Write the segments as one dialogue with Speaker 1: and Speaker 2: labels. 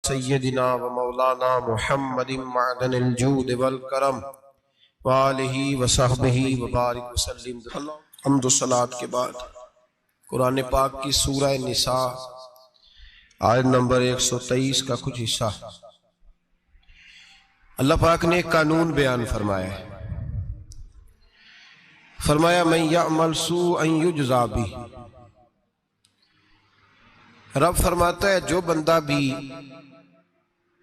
Speaker 1: سیدنا و مولانا محمد معدن الجود والکرم وآلہ وصحبہ وبارک وسلم۔ حمد و صلاۃ کے بعد قرآن پاک کی سورہ نساء آیت نمبر 123 کا کچھ حصہ اللہ پاک نے ایک قانون بیان فرمایا ہے۔ فرمایا من یعمل سوءا یجزا بہ، رب فرماتا ہے جو بندہ بھی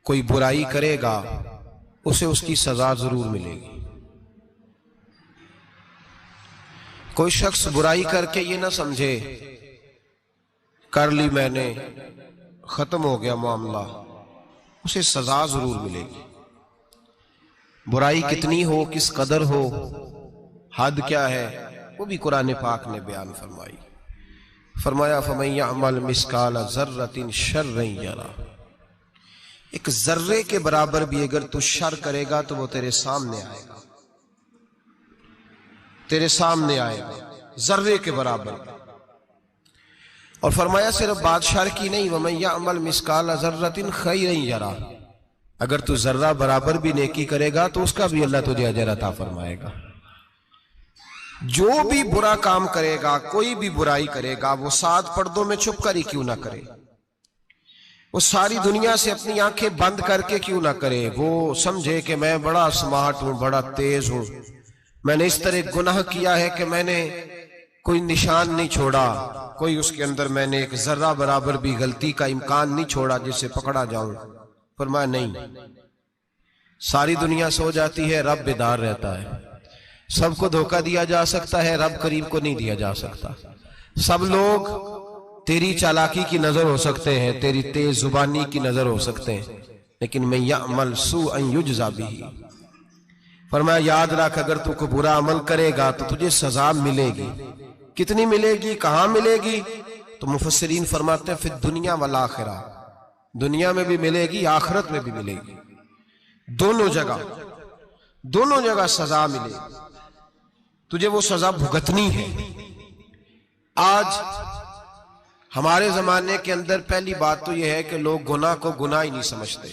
Speaker 1: کوئی برائی کرے گا اسے اس کی سزا ضرور ملے گی۔ کوئی شخص برائی کر کے یہ نہ سمجھے کر لی میں نے ختم ہو گیا معاملہ، اسے سزا ضرور ملے گی۔ برائی کتنی ہو، کس قدر ہو، حد کیا ہے، وہ بھی قرآن پاک نے بیان فرمائی۔ فرمایا فَمَن يَعْمَلْ مِثْقَالَ ذَرَّةٍ شَرًّا يَرَهُ، ایک ذرے کے برابر بھی اگر تو شر کرے گا تو وہ تیرے سامنے آئے گا، تیرے سامنے آئے گا ذرے کے برابر۔ اور فرمایا صرف بات شر کی نہیں، وَمَن يَعْمَلْ مِثْقَالَ ذَرَّةٍ خَيْرًا يَرَهُ، اگر تو ذرہ برابر بھی نیکی کرے گا تو اس کا بھی اللہ تجھے اجر عطا فرمائے گا۔ جو بھی برا کام کرے گا، کوئی بھی برائی کرے گا، وہ 7 پردوں میں چھپ کر ہی کیوں نہ کرے، وہ ساری دنیا سے اپنی آنکھیں بند کر کے کیوں نہ کرے، وہ سمجھے کہ میں بڑا سمارٹ ہوں، بڑا تیز ہوں، میں نے اس طرح گناہ کیا ہے کہ میں نے کوئی نشان نہیں چھوڑا، کوئی اس کے اندر میں نے ایک ذرہ برابر بھی غلطی کا امکان نہیں چھوڑا جس سے پکڑا جاؤں۔ فرمایا نہیں، ساری دنیا سو جاتی ہے، رب بیدار رہتا ہے۔ سب کو دھوکہ دیا جا سکتا ہے، رب کریم کو نہیں دیا جا سکتا۔ سب لوگ تیری چالاکی کی نظر ہو سکتے ہیں، تیری تیز زبانی کی نظر ہو سکتے ہیں، لیکن من یعمل سوءا یجزا بہ، فرمایا یاد رکھ اگر تو کوئی برا عمل کرے گا تو تجھے سزا ملے گی۔ کتنی ملے گی، کہاں ملے گی؟ تو مفسرین فرماتے ہیں فی الدنیا والآخرہ، دنیا میں بھی ملے گی، آخرت میں بھی ملے گی، دونوں جگہ سزا ملے گی، تجھے وہ سزا بھگتنی ہے۔ آج ہمارے زمانے کے اندر پہلی بات تو یہ ہے کہ لوگ گناہ کو گناہ ہی نہیں سمجھتے۔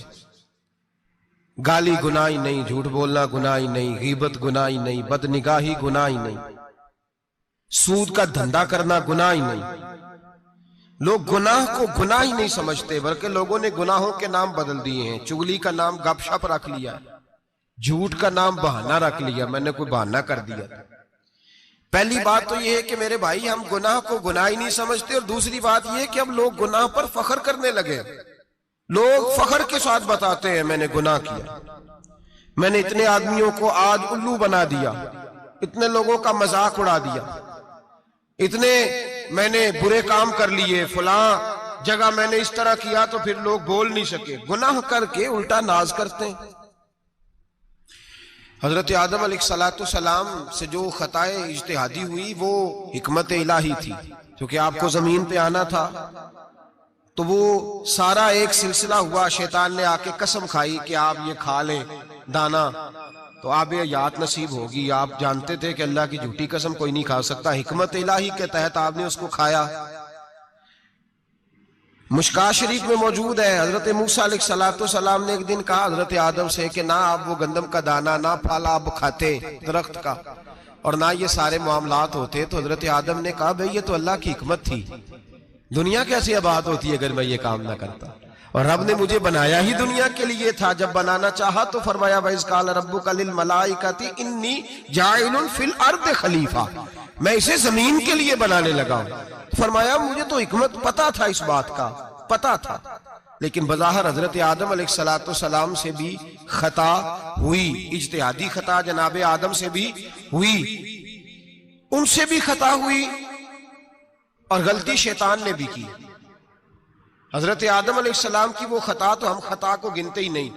Speaker 1: گالی گناہ ہی نہیں، جھوٹ بولنا گناہ ہی نہیں، غیبت گناہ ہی نہیں، بد نگاہی گناہ ہی نہیں، سود کا دھندا کرنا گناہ ہی نہیں۔ لوگ گناہ کو گناہ ہی نہیں سمجھتے، بلکہ لوگوں نے گناہوں کے نام بدل دیے ہیں۔ چغلی کا نام گپ شپ رکھ لیا، جھوٹ کا نام بہانہ رکھ لیا، میں نے کوئی بہانہ کر دیا۔ پہلی بات تو یہ ہے کہ میرے بھائی ہم گناہ کو گناہ ہی نہیں سمجھتے، اور دوسری بات یہ ہے کہ اب لوگ گناہ پر فخر کرنے لگے۔ لوگ فخر کے ساتھ بتاتے ہیں میں نے گناہ کیا، میں نے اتنے آدمیوں کو آج الو بنا دیا، اتنے لوگوں کا مذاق اڑا دیا، اتنے میں نے برے کام کر لیے، فلاں جگہ میں نے اس طرح کیا تو پھر لوگ بول نہیں سکے۔ گناہ کر کے الٹا ناز کرتے ہیں۔ حضرت آدم علیہ السلام سے جو خطائے اجتہادی ہوئی وہ حکمت الہی تھی، کیونکہ آپ کو زمین پہ آنا تھا، تو وہ سارا ایک سلسلہ ہوا۔ شیطان نے آ کے قسم کھائی کہ آپ یہ کھا لیں دانا تو آپ یہ یاد نصیب ہوگی۔ آپ جانتے تھے کہ اللہ کی جھوٹی قسم کوئی نہیں کھا سکتا، حکمت الہی کے تحت آپ نے اس کو کھایا۔ مشکاہ شریف میں موجود ہے، حضرت موسیٰ علیہ السلام نے ایک دن کہا حضرت آدم سے کہ نہ آپ وہ گندم کا دانہ، نہ پھل آپ کھاتے درخت کا، اور نہ یہ سارے معاملات ہوتے۔ تو حضرت آدم نے کہا بھئی یہ تو اللہ کی حکمت تھی، دنیا کیسے آباد ہوتی ہے اگر میں یہ کام نہ کرتا، اور رب نے مجھے بنایا ہی دنیا کے لیے تھا۔ جب بنانا چاہا تو فرمایا وَإِذْ قَالَ رَبُّكَ لِلْمَلَائِكَةِ إِنِّي جَاعِلٌ فِي الْأَرْضِ خَلِيفَةً، میں اسے زمین کے لیے بنانے لگا ہوں۔ فرمایا مجھے تو حکمت پتا تھا، اس بات کا پتا تھا، لیکن بظاہر حضرت آدم علیہ السلام سے بھی خطا ہوئی، اجتہادی خطا جناب آدم سے بھی ہوئی، ان سے بھی خطا ہوئی، اور غلطی شیطان نے بھی کی۔ حضرت آدم علیہ السلام کی وہ خطا تو ہم خطا کو گنتے ہی نہیں۔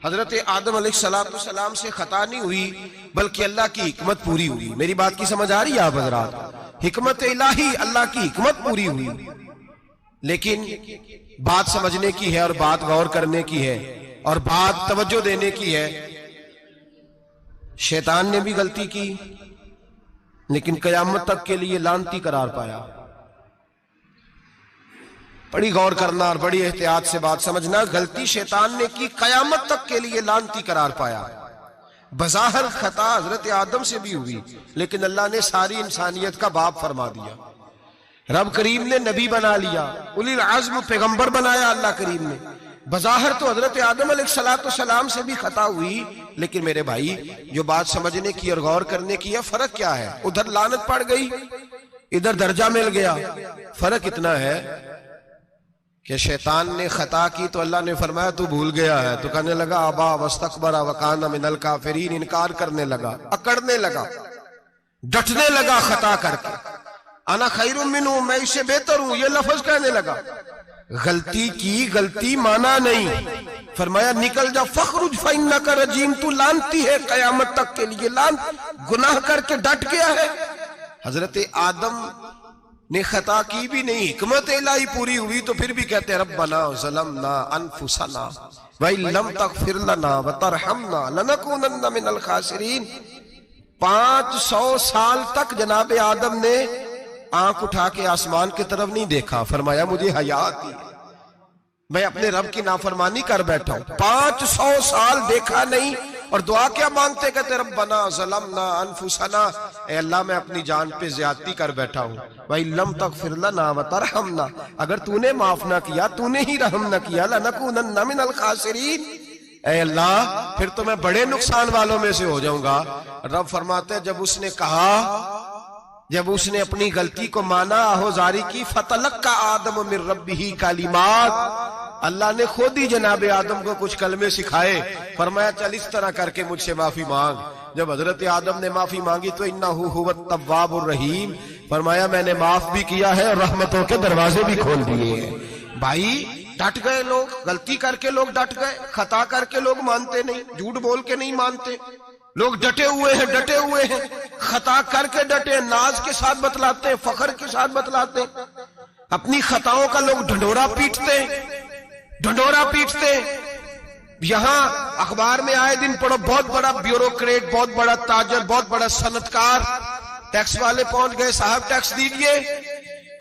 Speaker 1: حضرت آدم علیہ السلام سے خطا نہیں ہوئی بلکہ اللہ کی حکمت پوری ہوئی۔ میری بات کی سمجھ آ رہی ہے آپ حضرات؟ حکمت الہی، اللہ کی حکمت پوری ہوئی، لیکن بات سمجھنے کی ہے، اور بات غور کرنے کی ہے، اور بات توجہ دینے کی ہے۔ شیطان نے بھی غلطی کی لیکن قیامت تک کے لیے لعنتی قرار پایا۔ بڑی غور کرنا اور بڑی احتیاط سے بات سمجھنا. غلطی شیطان نے کی، قیامت تک کے لیے لعنتی قرار پایا. بظاہر خطا حضرت آدم سے بھی ہوئی، لیکن اللہ نے ساری انسانیت کا باپ فرما دیا. رب کریم نے نبی بنا لیا، اولی العزم پیغمبر بنایا اللہ کریم نے. بظاہر تو حضرت آدم علیہ السلام سے بھی خطا ہوئی، لیکن میرے بھائی جو بات سمجھنے کی اور غور کرنے کی ہے، فرق کیا ہے؟ ادھر لعنت پڑ گئی، ادھر درجہ مل گیا. فرق اتنا ہے کہ شیطان نے خطا کی تو اللہ نے فرمایا تو بھول گیا ہے، تو کہنے لگا ابا واستکبر وکان من الکافرین، انکار کرنے لگا، اکڑنے لگا، ڈٹنے لگا خطا کر کے. انا خیر منہ، میں اس سے بہتر ہوں، یہ لفظ کہنے لگا. غلطی کی، غلطی مانا نہیں. فرمایا نکل جا، فخرج فانک رجیم، تو لعنتی ہے قیامت تک کے لیے. گناہ کر کے ڈٹ گیا ہے. حضرت آدم نے خطا کی بھی نہیں، حکمت الہی پوری ہوئی تو پھر بھی کہتے ہیں ربنا ظلمنا انفسنا وَإِن لَمْ تَغْفِرْ لَنَا وَتَرْحَمْنَا لَنَكُونَنَّ مِنَ الْخَاسِرِينَ. 500 سال تک جناب آدم نے آنکھ اٹھا کے آسمان کی طرف نہیں دیکھا. فرمایا مجھے حیا آتی ہے، میں اپنے رب کی نافرمانی کر بیٹھا ہوں. 500 سال دیکھا نہیں، اور دعا کیا مانگتے؟ کہتے ربنا ظلمنا انفسنا، اے اللہ میں اپنی جان پہ زیادتی کر بیٹھا ہوں. وَإِن لَمْ تَغْفِرْ لَنَا وَتَرْحَمْنَا، اگر تو نے معاف نہ کیا، تو نے ہی رحم نہ کیا، لَنَكُونَنَّ مِنَ الْخَاسِرِينَ، اے اللہ پھر تو میں بڑے نقصان والوں میں سے ہو جاؤں گا. رب فرماتے ہیں جب اس نے کہا، جب اس نے اپنی غلطی کو مانا، آہوزاری کی، فَتَلَقَّى آدَمُ مِن رَبِّهِ کَلِمَاتٍ، اللہ نے خود ہی جناب آدم کو کچھ کلمے سکھائے. فرمایا چل اس طرح کر کے مجھ سے معافی مانگ. جب حضرت آدم نے معافی مانگی تو انہو هو التواب الرحیم، فرمایا میں نے معاف بھی کیا ہے اور رحمتوں کے دروازے بھی کھول دیے ہیں. بھائی ڈٹ گئے لوگ، غلطی کر کے لوگ ڈٹ گئے، خطا کر کے لوگ مانتے نہیں، جھوٹ بول کے نہیں مانتے. لوگ ڈٹے ہوئے ہیں، ڈٹے ہوئے ہیں، خطا کر کے ڈٹے، ناز کے ساتھ بتلاتے ہیں، فخر کے ساتھ بتلاتے ہیں. اپنی خطاؤں کا لوگ ڈھنڈورا پیٹتے ہیں، ڈھنڈورا پیٹتے. یہاں اخبار میں آئے دن پڑھو، بہت بڑا بیوروکریٹ، بہت بڑا تاجر، بہت بڑا صنعتکار، ٹیکس والے پہنچ گئے، صاحب ٹیکس دیجئے.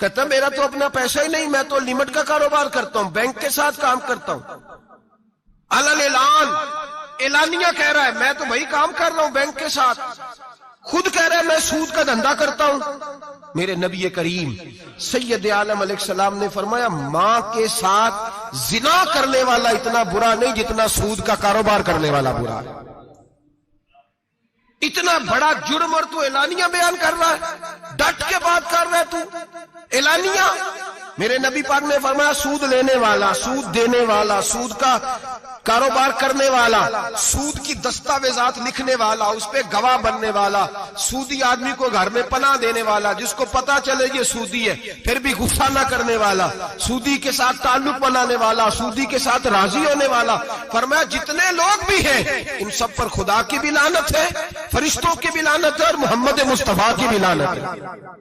Speaker 1: کہتا میرا تو اپنا پیسہ ہی نہیں، میں تو لمٹ کا کاروبار کرتا ہوں، بینک کے ساتھ کام کرتا ہوں. علل اعلان، اعلانیہ کہہ رہا ہے میں تو وہی کام کر رہا ہوں بینک کے ساتھ. خود کہہ رہا ہے میں سود کا دھندا کرتا ہوں. میرے نبی کریم سید عالم علیہ السلام نے فرمایا ماں کے ساتھ زنا کرنے والا اتنا برا نہیں جتنا سود کا کاروبار کرنے والا برا ہے. اتنا بڑا جرم اور تو اعلانیہ بیان کر رہا ہے، ڈٹ کے بات کر رہا ہے تو اعلانیہ. میرے نبی پاک نے فرمایا سود لینے والا، سود دینے والا، سود کا کاروبار کرنے والا، سود کی دستاویزات لکھنے والا، اس پہ گواہ بننے والا، سودی آدمی کو گھر میں پناہ دینے والا، جس کو پتا چلے یہ سودی ہے پھر بھی غصہ نہ کرنے والا، سودی کے ساتھ تعلق بنانے والا، سودی کے ساتھ راضی ہونے والا. فرمایا جتنے لوگ بھی ہیں ان سب پر خدا کی بھی لعنت ہے، فرشتوں کی بھی لعنت ہے، اور محمد مصطفیٰ کی بھی لعنت ہے.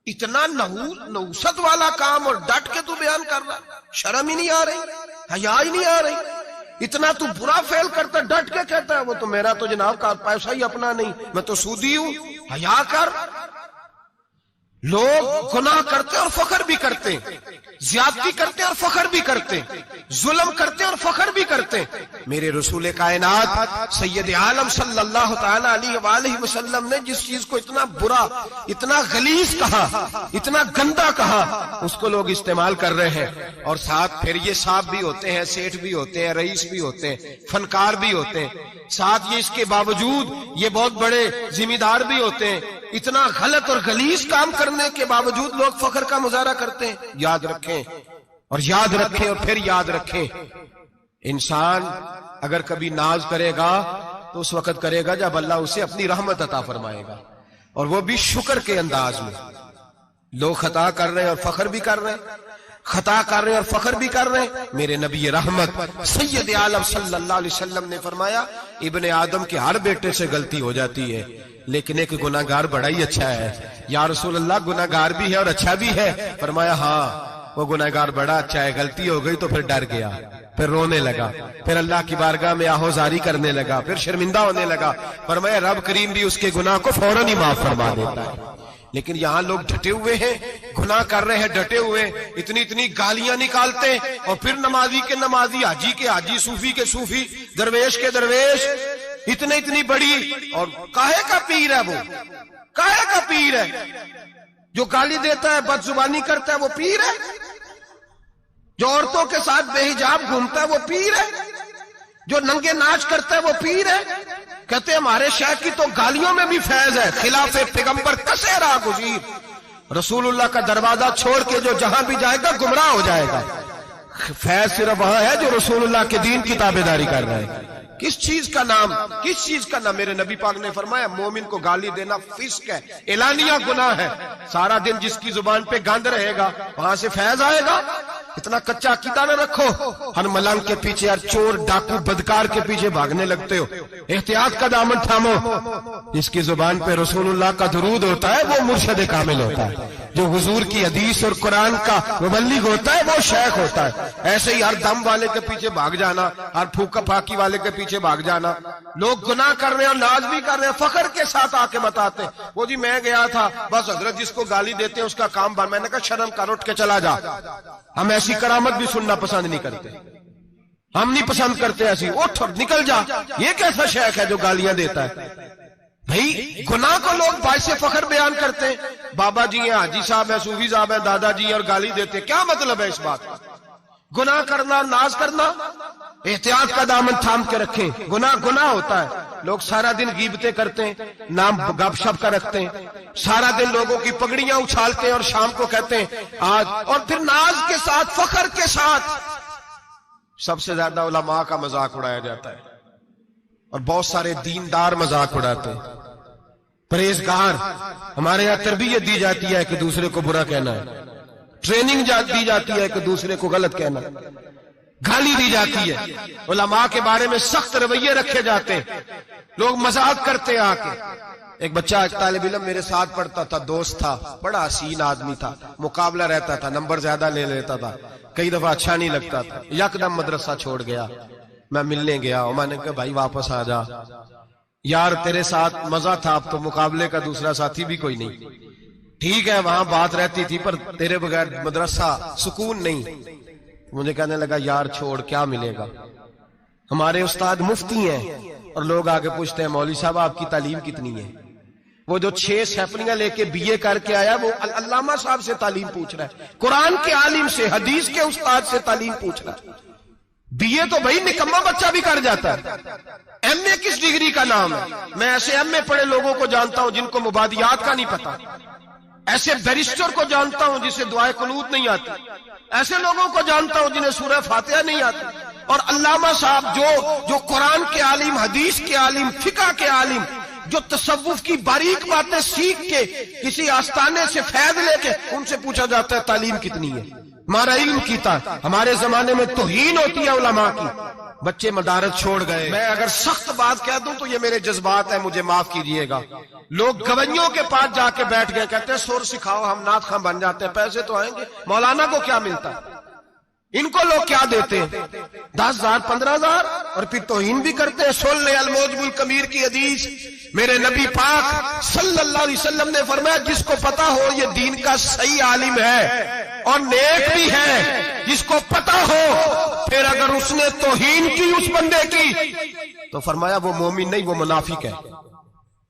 Speaker 1: اتنا نحوست والا کام اور ڈٹ کے تو بیان کر رہا، شرم ہی نہیں آ رہی، حیا ہی نہیں آ رہی. اتنا تو برا فعل کرتا، ڈٹ کے کہتا ہے وہ تو میرا تو جناب کا پیسہ ہی اپنا نہیں، میں تو سودی ہوں. حیا کر. لوگ گناہ کرتے اور فخر بھی کرتے، زیادتی کرتے اور فخر بھی کرتے، ظلم کرتے اور فخر بھی کرتے. میرے رسول کائنات سید عالم صلی اللہ تعالی علیہ وآلہ وسلم نے جس چیز کو اتنا برا، اتنا غلیظ کہا، اتنا گندا کہا، اس کو لوگ استعمال کر رہے ہیں. اور ساتھ پھر یہ صاحب بھی ہوتے ہیں، سیٹھ بھی ہوتے ہیں، رئیس بھی ہوتے ہیں، فنکار بھی ہوتے ہیں، ساتھ یہ اس کے باوجود یہ بہت بڑے ذمہ دار بھی ہوتے ہیں. اتنا غلط اور غلیظ کام کرنے کے باوجود لوگ فخر کا مظاہرہ کرتے ہیں. یاد رکھیں اور یاد رکھیں اور پھر یاد رکھیں، انسان اگر کبھی ناز کرے گا تو اس وقت کرے گا جب اللہ اسے اپنی رحمت عطا فرمائے گا، اور وہ بھی شکر کے انداز میں. لوگ خطا کر رہے ہیں اور فخر بھی کر رہے ہیں، خطا کر رہے ہیں اور فخر بھی کر رہے ہیں. میرے نبی رحمت سید عالم صلی اللہ علیہ وسلم نے فرمایا ابن آدم کے ہر بیٹے سے غلطی ہو جاتی ہے، لیکن ایک گناہگار بڑا ہی اچھا ہے. یا رسول اللہ گناہگار بھی ہے اور اچھا بھی ہے؟ فرمایا ہاں وہ گناہگار بڑا اچھا ہے، غلطی ہو گئی تو پھر ڈر گیا، پھر رونے لگا، پھر اللہ کی بارگاہ میں آہوزاری کرنے لگا، پھر شرمندہ ہونے لگا. فرمایا رب کریم بھی اس کے گناہ کو فوراً ہی معاف فرما دیتا ہے. لیکن یہاں لوگ ڈٹے ہوئے ہیں، گناہ کر رہے ہیں ڈٹے ہوئے، اتنی اتنی گالیاں نکالتے، اور پھر نمازی کے نمازی، حاجی کے حاجی، صوفی کے صوفی، درویش کے درویش، اتنی بڑی، اور کاہے کا پیر ہے وہ؟ کاہے کا پیر ہے؟ جو گالی دیتا ہے، بد زبانی کرتا ہے، وہ پیر ہے؟ جو عورتوں کے ساتھ بے حجاب گھومتا ہے، وہ پیر ہے؟ جو ننگے ناچ کرتا ہے، وہ پیر ہے؟ کہتے ہیں ہمارے شیخ کی تو گالیوں میں بھی فیض ہے، خلاف پیغمبر کسے راہ گزیر، رسول اللہ کا دروازہ چھوڑ کے جو جہاں بھی جائے گا گمراہ ہو جائے گا۔ فیض صرف وہاں ہے جو رسول اللہ کے دین کی تابعداری کر رہا ہے۔ کس چیز کا نام، کس چیز کا نام؟ میرے نبی پاک نے فرمایا مومن کو گالی دینا فسق ہے، اعلانیہ گناہ ہے۔ سارا دن جس کی زبان پہ گند رہے گا وہاں سے فیض آئے گا؟ اتنا کچا عقیدہ نہ رکھو، ہر ملنگ کے پیچھے، ہر چور ڈاکو بدکار کے پیچھے بھاگنے لگتے ہو۔ احتیاط کا دامن تھامو۔ جس کی زبان پہ رسول اللہ کا درود ہوتا ہے وہ مرشد کامل ہوتا ہے، جو حضور کی حدیث اور قرآن کا مبلغ ہوتا ہے وہ شیخ ہوتا ہے۔ ایسے ہی ہر دم والے کے پیچھے بھاگ جانا، ہر پھوکا پھاکی والے کے پیچھے بھاگ جانا۔ لوگ گناہ کر رہے ہیں اور ناز بھی کر رہے ہیں، فخر کے ساتھ آ کے بتاتے ہیں وہ جی میں گیا تھا، بس حضرت جس کو گالی دیتے ہیں اس کا کام بن۔ میں نے کہا شرم کر، اٹھ کے چلا جا۔ ہم ایسی کرامت بھی سننا پسند نہیں کرتے، ہم نہیں پسند کرتے ایسی، اٹھ اور نکل جا۔ یہ کیسا شیخ ہے جو گالیاں دیتا ہے؟ بھئی گناہ کو لوگ باعث فخر بیان کرتے ہیں، بابا جی ہیں، حاجی صاحب ہیں، صوفی صاحب ہیں، دادا جی ہیں، اور گالی دیتے ہیں۔ کیا مطلب ہے اس بات کا؟ گناہ کرنا، ناز کرنا، احتیاط کا دامن تھام کے رکھیں۔ گناہ ہوتا ہے۔ لوگ سارا دن غیبتیں کرتے ہیں، نام گپ شپ کا رکھتے ہیں، سارا دن لوگوں کی پگڑیاں اچھالتے ہیں اور شام کو کہتے ہیں آج، اور پھر ناز کے ساتھ، فخر کے ساتھ۔ سب سے زیادہ علماء کا مذاق اڑایا جاتا ہے، اور بہت سارے دیندار مذاق اڑاتے ہیں، پرہیزگار۔ ہمارے یہاں تربیت دی جاتی ہے کہ دوسرے کو برا کہنا ہے، ٹریننگ دی جاتی ہے کہ دوسرے کو غلط کہنا، گالی دی جاتی ہے، علماء کے بارے میں سخت رویے رکھے جاتے ہیں، لوگ مذاق کرتے ہیں آ کے۔ ایک بچہ، ایک طالب علم میرے ساتھ پڑھتا تھا، دوست تھا، بڑا حسین آدمی تھا، مقابلہ رہتا تھا، نمبر زیادہ لے لیتا تھا، کئی دفعہ اچھا نہیں لگتا تھا، یکدم مدرسہ چھوڑ گیا۔ میں ملنے گیا اور میں نے کہا بھائی واپس آ جا یار، تیرے ساتھ مزہ تھا، اب تو مقابلے کا دوسرا ساتھی بھی کوئی نہیں۔ ٹھیک ہے وہاں بات رہتی تھی پر تیرے بغیر مدرسہ سکون نہیں۔ مجھے کہنے لگا یار چھوڑ، کیا ملے گا؟ ہمارے استاد مفتی ہیں اور لوگ آگے پوچھتے ہیں مولوی صاحب آپ کی تعلیم کتنی ہے؟ وہ جو 6 سیفلیاں لے کے BA کر کے آیا وہ علامہ صاحب سے تعلیم پوچھ رہا ہے، قرآن کے عالم سے، حدیث کے استاد سے تعلیم پوچھ رہا ہے۔ BA تو بھائی نکمہ بچہ بھی کر جاتا ہے، MA کس ڈگری کا نام ہے؟ میں ایسے MA پڑھے لوگوں کو جانتا ہوں جن کو مبادیات کا نہیں پتا، ایسے بیرسٹر کو جانتا ہوں جسے دعائے قنوت نہیں آتی، ایسے لوگوں کو جانتا ہوں جنہیں سورہ فاتحہ نہیں آتی۔ اور علامہ صاحب جو قرآن کے عالم، حدیث کے عالم، فقہ کے عالم، جو تصوف کی باریک باتیں سیکھ کے کسی آستانے سے فیض لے کے، ان سے پوچھا جاتا ہے تعلیم کتنی ہے؟ ہمارا علم کیتا ہے۔ ہمارے زمانے میں توہین ہوتی ہے علماء کی، بچے مدارس چھوڑ گئے۔ میں اگر سخت بات کہہ دوں تو یہ میرے جذبات ہیں، مجھے معاف کیجئے گا۔ لوگ گویوں کے پاس جا کے بیٹھ گئے، کہتے ہیں سور سکھاؤ، ہم نعت خواں بن جاتے ہیں، پیسے تو آئیں گے۔ مولانا کو کیا ملتا ہے؟ ان کو لوگ کیا دیتے ہیں؟ 10,000 15,000، اور پھر توہین بھی کرتے ہیں۔ سن لے الموجب الکبیر کی حدیث، میرے نبی پاک صلی اللہ علیہ وسلم نے فرمایا جس کو پتا ہو یہ دین کا صحیح عالم ہے اور نیک بھی ہے، جس کو پتا ہو، پھر اگر اس نے توہین کی اس بندے کی تو فرمایا وہ مومن نہیں، وہ منافق ہے،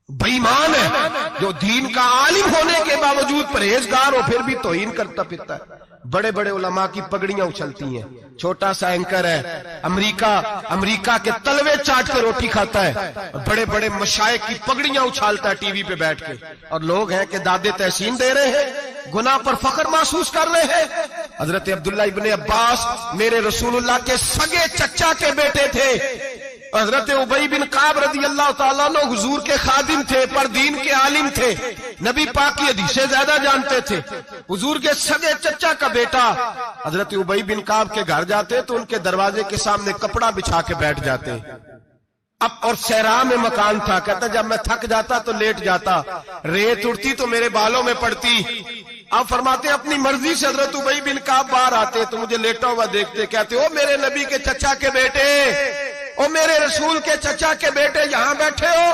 Speaker 1: بے ایمان ہے۔ جو دین کا عالم ہونے کے باوجود پرہیزگار ہو پھر بھی توہین کرتا پھرتا ہے۔ بڑے بڑے علماء کی پگڑیاں اچھلتی ہیں، چھوٹا سا اینکر ہے امریکہ کے تلوے چاٹ کے روٹی کھاتا ہے، اور بڑے بڑے مشائخ کی پگڑیاں اچھالتا ہے ٹی وی پہ بیٹھ کے، اور لوگ ہیں کہ دادے تحسین دے رہے ہیں، گناہ پر فخر محسوس کر رہے ہیں۔ حضرت عبداللہ ابن عباس میرے رسول اللہ کے سگے چچا کے بیٹے تھے، حضرت ابی بن کعب رضی اللہ تعالیٰ عنہ حضور کے خادم تھے، پر دین کے عالم تھے، نبی پاک کی حدیثیں زیادہ جانتے تھے۔ حضور کے سگے چچا کا بیٹا حضرت ابی بن کعب کے گھر جاتے تو ان کے دروازے کے سامنے کپڑا بچھا کے بیٹھ جاتے۔ اب اور صحرا میں مکان تھا، کہتا جب میں تھک جاتا تو لیٹ جاتا، ریت اڑتی تو میرے بالوں میں پڑتی۔ آپ فرماتے اپنی مرضی سے حضرت ابی بن کعب باہر آتے تو مجھے لیٹا ہوا دیکھتے، کہتے او میرے نبی کے چچا کے بیٹے، او میرے رسول کے چچا کے بیٹے یہاں بیٹھے ہو؟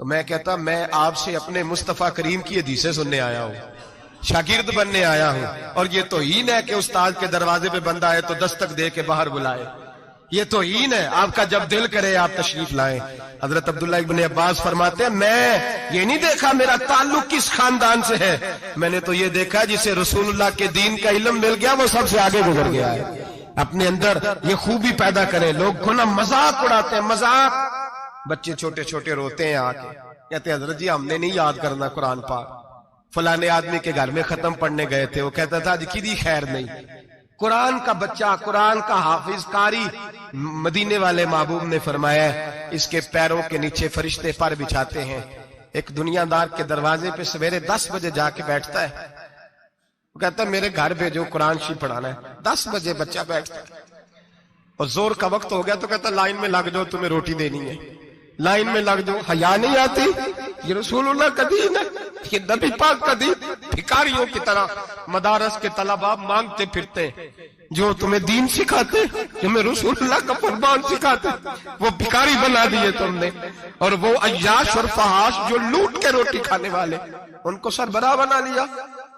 Speaker 1: تو میں کہتا میں آپ سے اپنے مصطفیٰ کریم کی حدیثیں سننے آیا ہوں، شاگرد بننے آیا ہوں، اور یہ توہین ہے کہ استاد کے دروازے پہ بندہ آئے تو دستک دے کے باہر بلائے، یہ توہین ہے۔ آپ کا جب دل کرے آپ تشریف لائیں۔ حضرت عبداللہ ابن عباس فرماتے ہیں میں یہ نہیں دیکھا میرا تعلق کس خاندان سے ہے، میں نے تو یہ دیکھا جسے رسول اللہ کے دین کا علم مل گیا وہ سب سے آگے گزر گیا ہے۔ اپنے اندر یہ خوبی پیدا کریں۔ لوگ کو نا مذاق اڑاتے ہیں، مذاق، بچے چھوٹے چھوٹے روتے ہیں آ کے، کہتے ہیں حضرت جی ہم نے نہیں یاد کرنا قرآن پاک، فلانے آدمی کے گھر میں ختم پڑھنے گئے تھے، وہ کہتا تھا آج کی خیر نہیں۔ قرآن کا بچہ، قرآن کا حافظ قاری، مدینے والے محبوب نے فرمایا ہے اس کے پیروں کے نیچے فرشتے پر بچھاتے ہیں۔ ایک دنیا دار کے دروازے پہ سویرے 10 بجے جا کے بیٹھتا ہے، وہ کہتا ہے میرے گھر بھیجو قرآن شریف پڑھانا ہے۔ 10 بجے بچہ بیٹھتا ہے، اور زور کا وقت ہو گیا تو کہتا لائن میں لگ جاؤ تمہیں روٹی دینی ہے، لائن میں لگ جاؤ۔ حیا نہیں آتی؟ یہ رسول اللہ کا دین ہے، یہ نبی پاک کا دین۔ بھکاریوں کی طرح مدارس کے طلباء مانگتے پھرتے ہیں، جو تمہیں دین سکھاتے، تمہیں رسول اللہ کا فرمان سکھاتے، وہ بھکاری بنا دیے تم نے۔ اور وہ عیاش اور فحاش جو لوٹ کے روٹی کھانے والے، ان کو سربراہ بنا لیا۔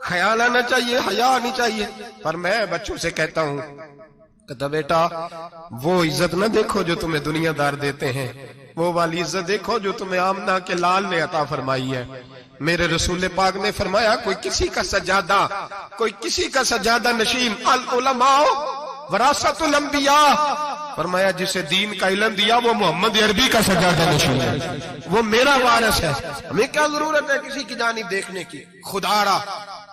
Speaker 1: خیال آنا چاہیے، حیا آنی چاہیے۔ پر میں بچوں سے کہتا ہوں کہتا بیٹا وہ عزت نہ دیکھو جو تمہیں دنیا دار دیتے ہیں، وہ والی عزت دیکھو جو تمہیں آمنہ کے لال نے عطا فرمائی ہے۔ میرے رسول پاک نے فرمایا کوئی کسی کا سجادہ، کوئی کسی کا سجادہ نشین، العلماء وراثت الانبیاء، فرمایا جسے دین کا علم دیا وہ محمد عربی کا سجادہ نشین ہے، وہ میرا وارث ہے۔ ہمیں کیا ضرورت ہے کسی کی جانب دیکھنے کی؟ خدا را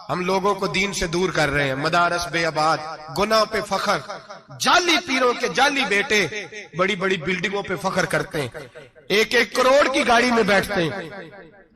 Speaker 1: ہم لوگوں کو دین سے دور کر رہے ہیں، مدارس بے آباد، گناہ پہ فخر، جعلی پیروں کے جعلی بیٹے بڑی بڑی بلڈنگوں پہ فخر کرتے ہیں، 1-1 کروڑ کی گاڑی میں بیٹھتے ہیں۔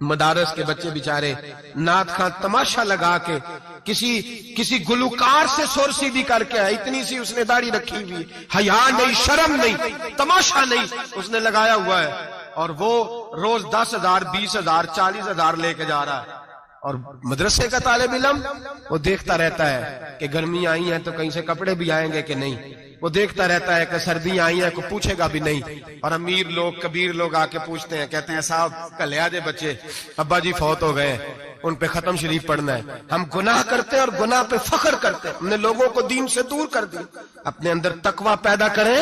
Speaker 1: مدارس کے بچے بیچارے نعت خواں تماشا لگا کے کسی گلوکار سے سر سیدھی کر کے آئے، اتنی سی اس نے داڑھی رکھی ہوئی، حیا نہیں، شرم نہیں، تماشا نہیں اس نے لگایا ہوا ہے، اور وہ روز 10,000 20,000 40,000 لے کے جا رہا ہے۔ اور مدرسے کا طالب علم وہ دیکھتا رہتا ہے کہ گرمی آئی ہیں تو کہیں سے کپڑے بھی آئیں گے کہ نہیں، وہ دیکھتا رہتا ہے کہ سردی آئی ہیں کوئی پوچھے گا بھی نہیں۔ اور امیر لوگ کبیر لوگ آ کے پوچھتے ہیں، کہتے ہیں صاحب کل لے آجے بچے، ابا جی فوت ہو گئے، ان پہ ختم شریف پڑھنا ہے۔ ہم گناہ کرتے ہیں اور گناہ پہ فخر کرتے ہیں، ہم نے لوگوں کو دین سے دور کر دی۔ اپنے اندر تقوی پیدا کریں،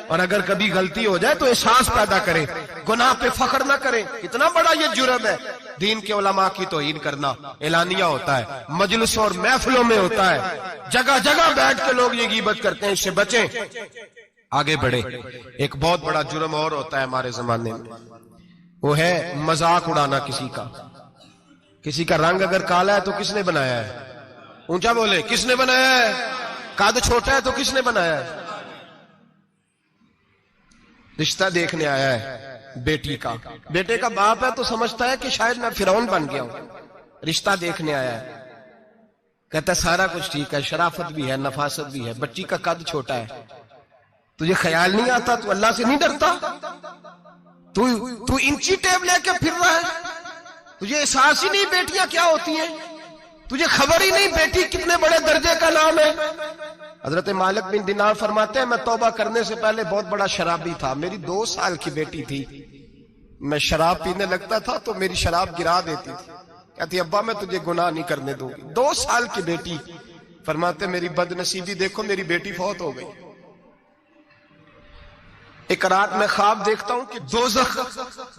Speaker 1: اور اگر کبھی غلطی ہو جائے تو احساس پیدا کریں، گناہ پہ فخر نہ کریں۔ اتنا بڑا یہ جرم ہے دین کے علماء کی توہین کرنا۔ اعلانیہ ہوتا ہے، مجلسوں اور محفلوں میں ہوتا ہے، جگہ جگہ بیٹھ کے لوگ یہ غیبت کرتے ہیں، اس سے بچیں، آگے بڑھیں۔ ایک بہت بڑا جرم اور ہوتا ہے ہمارے زمانے میں، وہ ہے مذاق اڑانا کسی کا۔ کسی کا رنگ اگر کالا ہے تو کس نے بنایا ہے؟ اونچا بولے، کس نے بنایا ہے؟ قد چھوٹا ہے تو کس نے بنایا ہے؟ رشتہ دیکھنے آیا ہے بیٹی کا، بیٹے کا باپ ہے تو سمجھتا ہے کہ شاید میں فرعون بن گیا ہوں، رشتہ دیکھنے آیا ہے، کہتا ہے سارا کچھ ٹھیک ہے، شرافت بھی ہے، نفاست بھی ہے، بچی کا قد چھوٹا ہے، تجھے خیال نہیں آتا؟ تو اللہ سے نہیں ڈرتا؟ تو انچی ٹیب لے کے پھر رہا ہے، تجھے احساس ہی نہیں بیٹیاں کیا ہوتی ہیں، تجھے خبر ہی نہیں بیٹی کتنے بڑے درجے کا نام ہے۔ حضرت مالک بن دینار فرماتے ہیں میں توبہ کرنے سے پہلے بہت بڑا شرابی تھا، میری 2 سال کی بیٹی تھی، میں شراب پینے لگتا تھا تو میری شراب گرا دیتی تھی، کہتی ابا میں تجھے گناہ نہیں کرنے دوں گی۔ 2 سال کی بیٹی، فرماتے میری بد نصیبی دیکھو میری بیٹی فوت ہو گئی۔ ایک رات میں خواب دیکھتا ہوں کہ دوزخ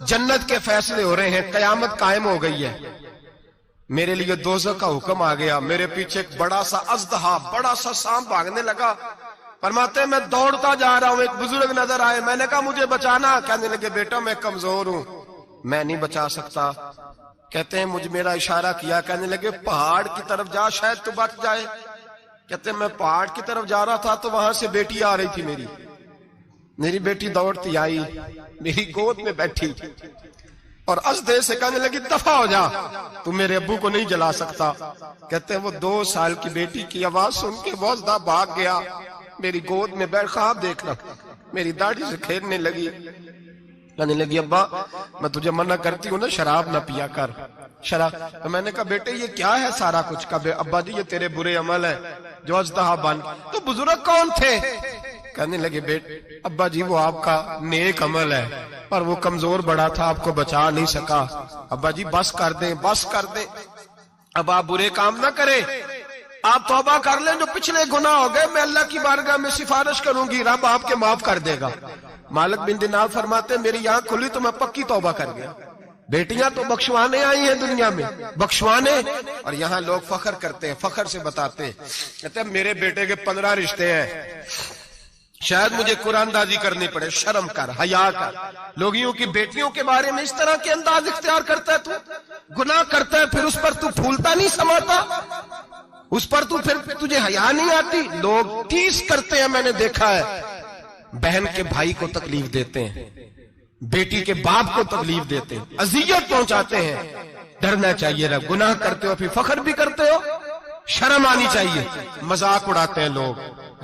Speaker 1: جنت کے فیصلے ہو رہے ہیں، قیامت قائم ہو گئی ہے، میرے لیے دوزخ کا حکم آ گیا، میرے پیچھے ایک بڑا سا اژدہا، بڑا سا سانپ بھاگنے لگا، فرماتے ہیں میں دوڑتا جا رہا ہوں، ایک بزرگ نظر آئے، میں نے کہا مجھے بچانا، کہنے لگے بیٹا میں کمزور ہوں، میں نہیں بچا سکتا، کہتے ہیں مجھ میرا اشارہ کیا، کہنے لگے پہاڑ کی طرف جا شاید تو بچ جائے، کہتے ہیں میں پہاڑ کی طرف جا رہا تھا تو وہاں سے بیٹی آ رہی تھی، میری بیٹی دوڑتی آئی، میری گود میں بیٹھی اور ازدے سے کہنے لگی دفع ہو جا، تو میرے ابو کو نہیں جلا سکتا، کہتے ہیں وہ 2 سال کی بیٹی کی آواز سن کے وہ ازدہ بھاگ گیا، میری گود میں بیٹھ خواب دیکھنا، میری داڑھی سے کھیلنے لگی، کہنے لگی ابا میں تجھے منع کرتی ہوں نا شراب نہ پیا کر، شراب، تو میں نے کہا بیٹے یہ کیا ہے سارا کچھ؟ کہا ابا جی یہ تیرے برے عمل ہیں جو ازدہا بن۔ تو بزرگ کون تھے؟ کہنے لگے بیٹے ابا جی وہ آپ کا نیک عمل ہے اور وہ کمزور بڑا تھا آپ کو بچا نہیں سکا. ابا جی بس کر دیں بس کر دیں, اب آپ برے کام نہ کریں, آپ توبہ کر لیں, جو پچھلے گناہ ہو گئے میں اللہ کی بارگاہ میں سفارش کروں گی, رب آپ کے معاف کر دے گا. مالک بن دینار فرماتے میری آنکھ کھلی تو میں پکی توبہ کر گیا. بیٹیاں تو بخشوانے آئی ہیں دنیا میں, بخشوانے, اور یہاں لوگ فخر کرتے ہیں, فخر سے بتاتے ہیں, کہتے ہیں میرے بیٹے کے 15 رشتے ہیں, شاید مجھے قرآن دازی کرنی پڑے. شرم کر, حیا کر. لوگیوں کی بیٹیوں کے بارے میں اس طرح کے انداز اختیار کرتا ہے, تو گناہ کرتا ہے پھر اس پر تو پھولتا نہیں سماتا, اس پر تو پھر تجھے حیا نہیں آتی. لوگ ٹیس کرتے ہیں, میں نے دیکھا ہے, بہن کے بھائی کو تکلیف دیتے ہیں, بیٹی کے باپ کو تکلیف دیتے ہیں, اذیت پہنچاتے ہیں. ڈرنا چاہیے نا, گناہ کرتے ہو پھر فخر بھی کرتے ہو, شرم آنی چاہیے. مذاق اڑاتے ہیں لوگ,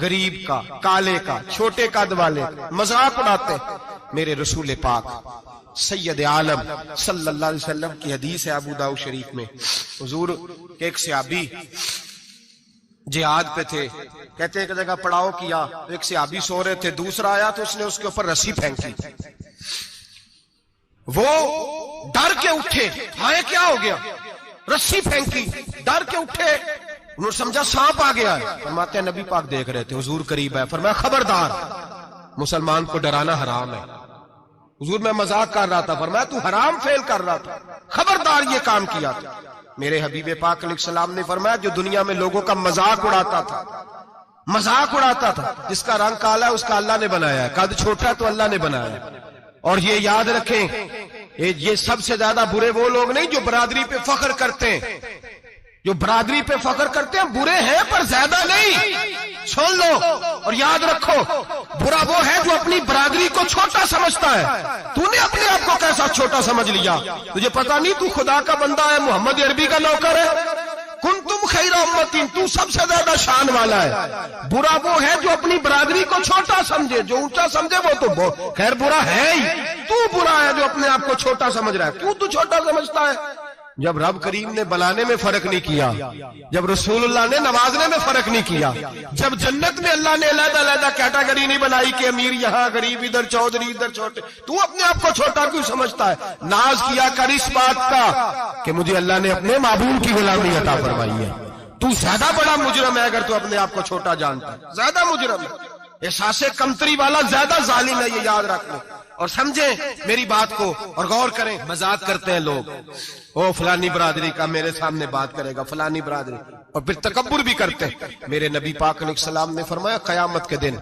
Speaker 1: غریب کا, کالے کا, چھوٹے قد والے مذاق اڑاتے ہیں. میرے رسول پاک سید عالم صلی اللہ علیہ وسلم کی حدیث ہے ابو داؤد شریف میں, حضور کے ایک صحابی جہاد پہ تھے, کہتے ہیں ایک جگہ پڑاؤ کیا, ایک صحابی سو رہے تھے, دوسرا آیا تو اس نے اس کے اوپر رسی پھینکی. وہ ڈر کے اٹھے, ہائے کیا ہو گیا, رسی پھینکی, ڈر کے اٹھے, انہوں نے سمجھا سانپ آ گیا ہے. فرماتے ہیں نبی پاک دیکھ رہے تھے, حضور قریب ہے, فرمایا خبردار مسلمان کو ڈرانا حرام ہے. حضور میں مذاق کر رہا تھا, فرمایا تو حرام فعل کر رہا تھا, خبردار یہ کام کیا تھا. میرے حبیب پاک علیہ السلام نے فرمایا جو دنیا میں لوگوں کا مذاق اڑاتا تھا, مذاق اڑاتا تھا, جس کا رنگ کالا ہے اس کا اللہ نے بنایا ہے, قد چھوٹا ہے تو اللہ نے بنایا ہے. اور یہ یاد رکھیں, یہ سب سے زیادہ برے وہ لوگ نہیں جو برادری پہ فخر کرتے ہیں, جو برادری پہ فخر کرتے ہیں برے ہیں پر زیادہ نہیں. سن لو اور یاد رکھو, برا وہ ہے جو اپنی برادری کو چھوٹا سمجھتا ہے. تو نے اپنے آپ کو کیسا چھوٹا سمجھ لیا, تجھے پتا نہیں تو خدا کا بندہ ہے, محمد عربی کا نوکر ہے. کنتم خیر امتین, تو سب سے زیادہ شان والا ہے. برا وہ ہے جو اپنی برادری کو چھوٹا سمجھے, جو اونچا سمجھے وہ تو خیر برا ہے ہی. تو برا ہے جو اپنے آپ کو چھوٹا سمجھ رہا ہے. کیوں تو چھوٹا سمجھتا ہے؟ جب رب کریم نے بلانے میں فرق نہیں کیا, جب رسول اللہ نے نوازنے میں فرق نہیں کیا, جب جنت میں اللہ نے علیحدہ علیحدہ کیٹیگری نہیں بنائی کہ امیر یہاں, غریب ادھر, چودھری ادھر, چھوٹے, تو اپنے آپ کو چھوٹا کیوں سمجھتا ہے؟ ناز کیا کر اس بات کا کہ مجھے اللہ نے اپنے معبود کی غلامی عطا فرمائی ہے. تو زیادہ بڑا مجرم ہے اگر تو اپنے آپ کو چھوٹا جانتا ہے, زیادہ مجرم ہے. احساس کمتری والا زیادہ ظالم ہے, یہ یاد رکھ لیں اور سمجھیں میری بات کو اور غور کریں. مذاق کرتے ہیں لوگ, او فلانی برادری کا میرے سامنے بات کرے گا, فلانی برادری, اور پھر تکبر بھی کرتے ہیں. میرے نبی پاک علیہ السلام نے فرمایا قیامت کے دن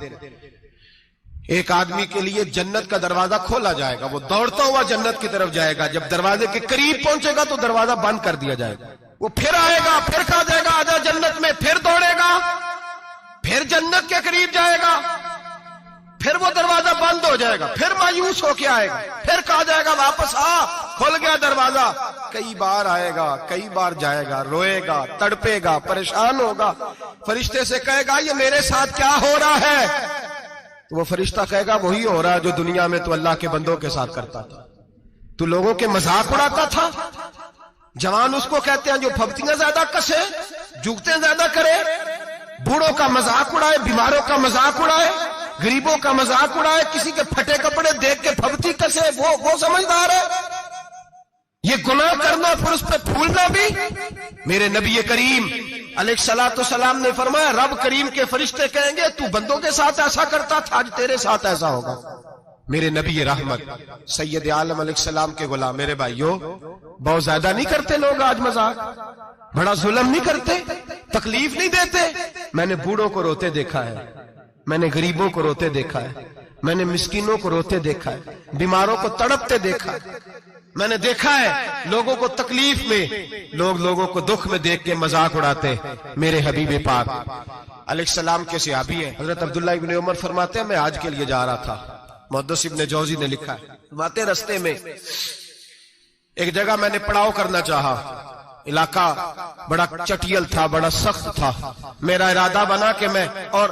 Speaker 1: ایک آدمی کے لیے جنت کا دروازہ کھولا جائے گا, وہ دوڑتا ہوا جنت کی طرف جائے گا. جب دروازے کے قریب پہنچے گا تو دروازہ بند کر دیا جائے گا. وہ پھر آئے گا, پھر کہا جائے گا آجا جنت میں, پھر دوڑے گا, پھر جنت کے قریب جائے گا, پھر وہ دروازہ بند ہو جائے گا, پھر مایوس ہو کے آئے گا, پھر کہا جائے گا واپس آ, کھل گیا دروازہ. کئی بار آئے گا, کئی بار جائے گا, روئے گا, تڑپے گا, پریشان ہوگا. فرشتے سے کہے گا یہ میرے ساتھ کیا ہو رہا ہے؟ تو وہ فرشتہ کہے گا وہی ہو رہا ہے جو دنیا میں تو اللہ کے بندوں کے ساتھ کرتا تھا. تو لوگوں کے مذاق اڑاتا تھا. جوان اس کو کہتے ہیں جو پھپتیاں زیادہ کسے, جگتے زیادہ کرے, بوڑھوں کا مذاق اڑائے, بیماروں کا مذاق اڑائے, غریبوں کا مذاق اڑائے, کسی کے پھٹے کپڑے دیکھ کے پھپتی کسے, وہ سمجھدار ہے. یہ گناہ کرنا پھر اس پہ پھولنا بھی. میرے نبی کریم علیہ الصلوۃ والسلام نے فرمایا رب کریم کے فرشتے کہیں گے تو بندوں کے ساتھ ایسا کرتا تھا, آج تیرے ساتھ ایسا ہوگا. میرے نبی رحمت سید عالم علیہ السلام کے غلام, میرے بھائیوں بہت زیادہ نہیں کرتے لوگ آج مذاق, بڑا ظلم نہیں کرتے, تکلیف نہیں دیتے. میں نے بوڑھوں کو روتے دیکھا ہے, میں نے غریبوں کو روتے دیکھا ہے, میں نے مسکینوں کو روتے دیکھا ہے, بیماروں کو تڑپتے دیکھا ہے. میں نے دیکھا ہے لوگوں کو تکلیف میں, لوگوں کو دکھ میں دیکھ کے مذاق اڑاتے. میرے حبیب پاک علیہ السلام کے صحابی ہیں حضرت عبداللہ ابن عمر فرماتے ہیں میں حج کے لیے جا رہا تھا. محدث ابن جوزی نے لکھا ہے, فرماتے رستے میں ایک جگہ میں نے پڑاؤ کرنا چاہا, علاقہ بڑا چٹیل تھا, بڑا سخت تھا. میرا ارادہ بنا کہ میں, اور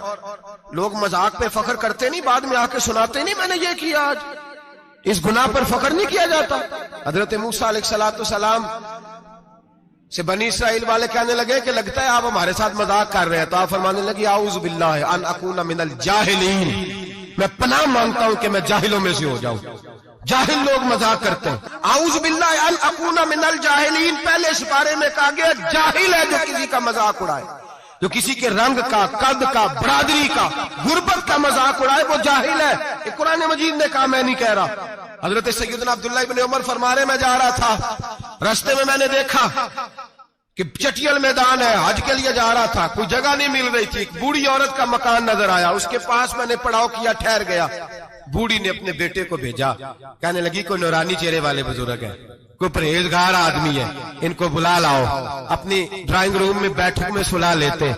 Speaker 1: لوگ مذاق پہ فخر کرتے نہیں, بعد میں آ کے سناتے نہیں میں نے یہ کیا. آج اس گناہ پر فخر نہیں کیا جاتا. حضرت موسیٰ علیہ السلام سے بنی اسرائیل والے کہنے لگے کہ لگتا ہے آپ ہمارے ساتھ مذاق کر رہے ہیں، تو آپ فرمانے لگی اعوذ باللہ ان اکون من الجاہلین، میں پناہ مانگتا ہوں کہ میں جاہلوں میں سے ہو جاؤں۔ جاہل لوگ مذاق کرتے ہیں، اعوذ باللہ ان اکون من الجاہلین پہلے سپارے میں کہا گیا جاہل ہے جو کسی کا مذاق اڑائے، جو کسی کے رنگ کا، قد کا، برادری کا، غربت کا مذاق اڑائے وہ جاہل ہے۔ یہ قرآن مجید نے کہا، میں نہیں کہہ رہا۔ حضرت سیدنا عبداللہ ابن عمر فرما رہے میں جا رہا تھا، رستے میں نے دیکھا کہ چٹیل میدان ہے، حج کے لیے جا رہا تھا، کوئی جگہ نہیں مل رہی تھی، ایک بوڑھی عورت کا مکان نظر آیا، اس کے پاس میں نے پڑاؤ کیا، ٹھہر گیا۔ بوڑھی نے اپنے بیٹے کو بھیجا، کہنے لگی کوئی نورانی چہرے والے بزرگ ہے، کوئی پرہیزگار آدمی ہے، ان کو بلا لاؤ۔ اپنی ڈرائنگ روم میں بیٹھک میں سلا لیتے،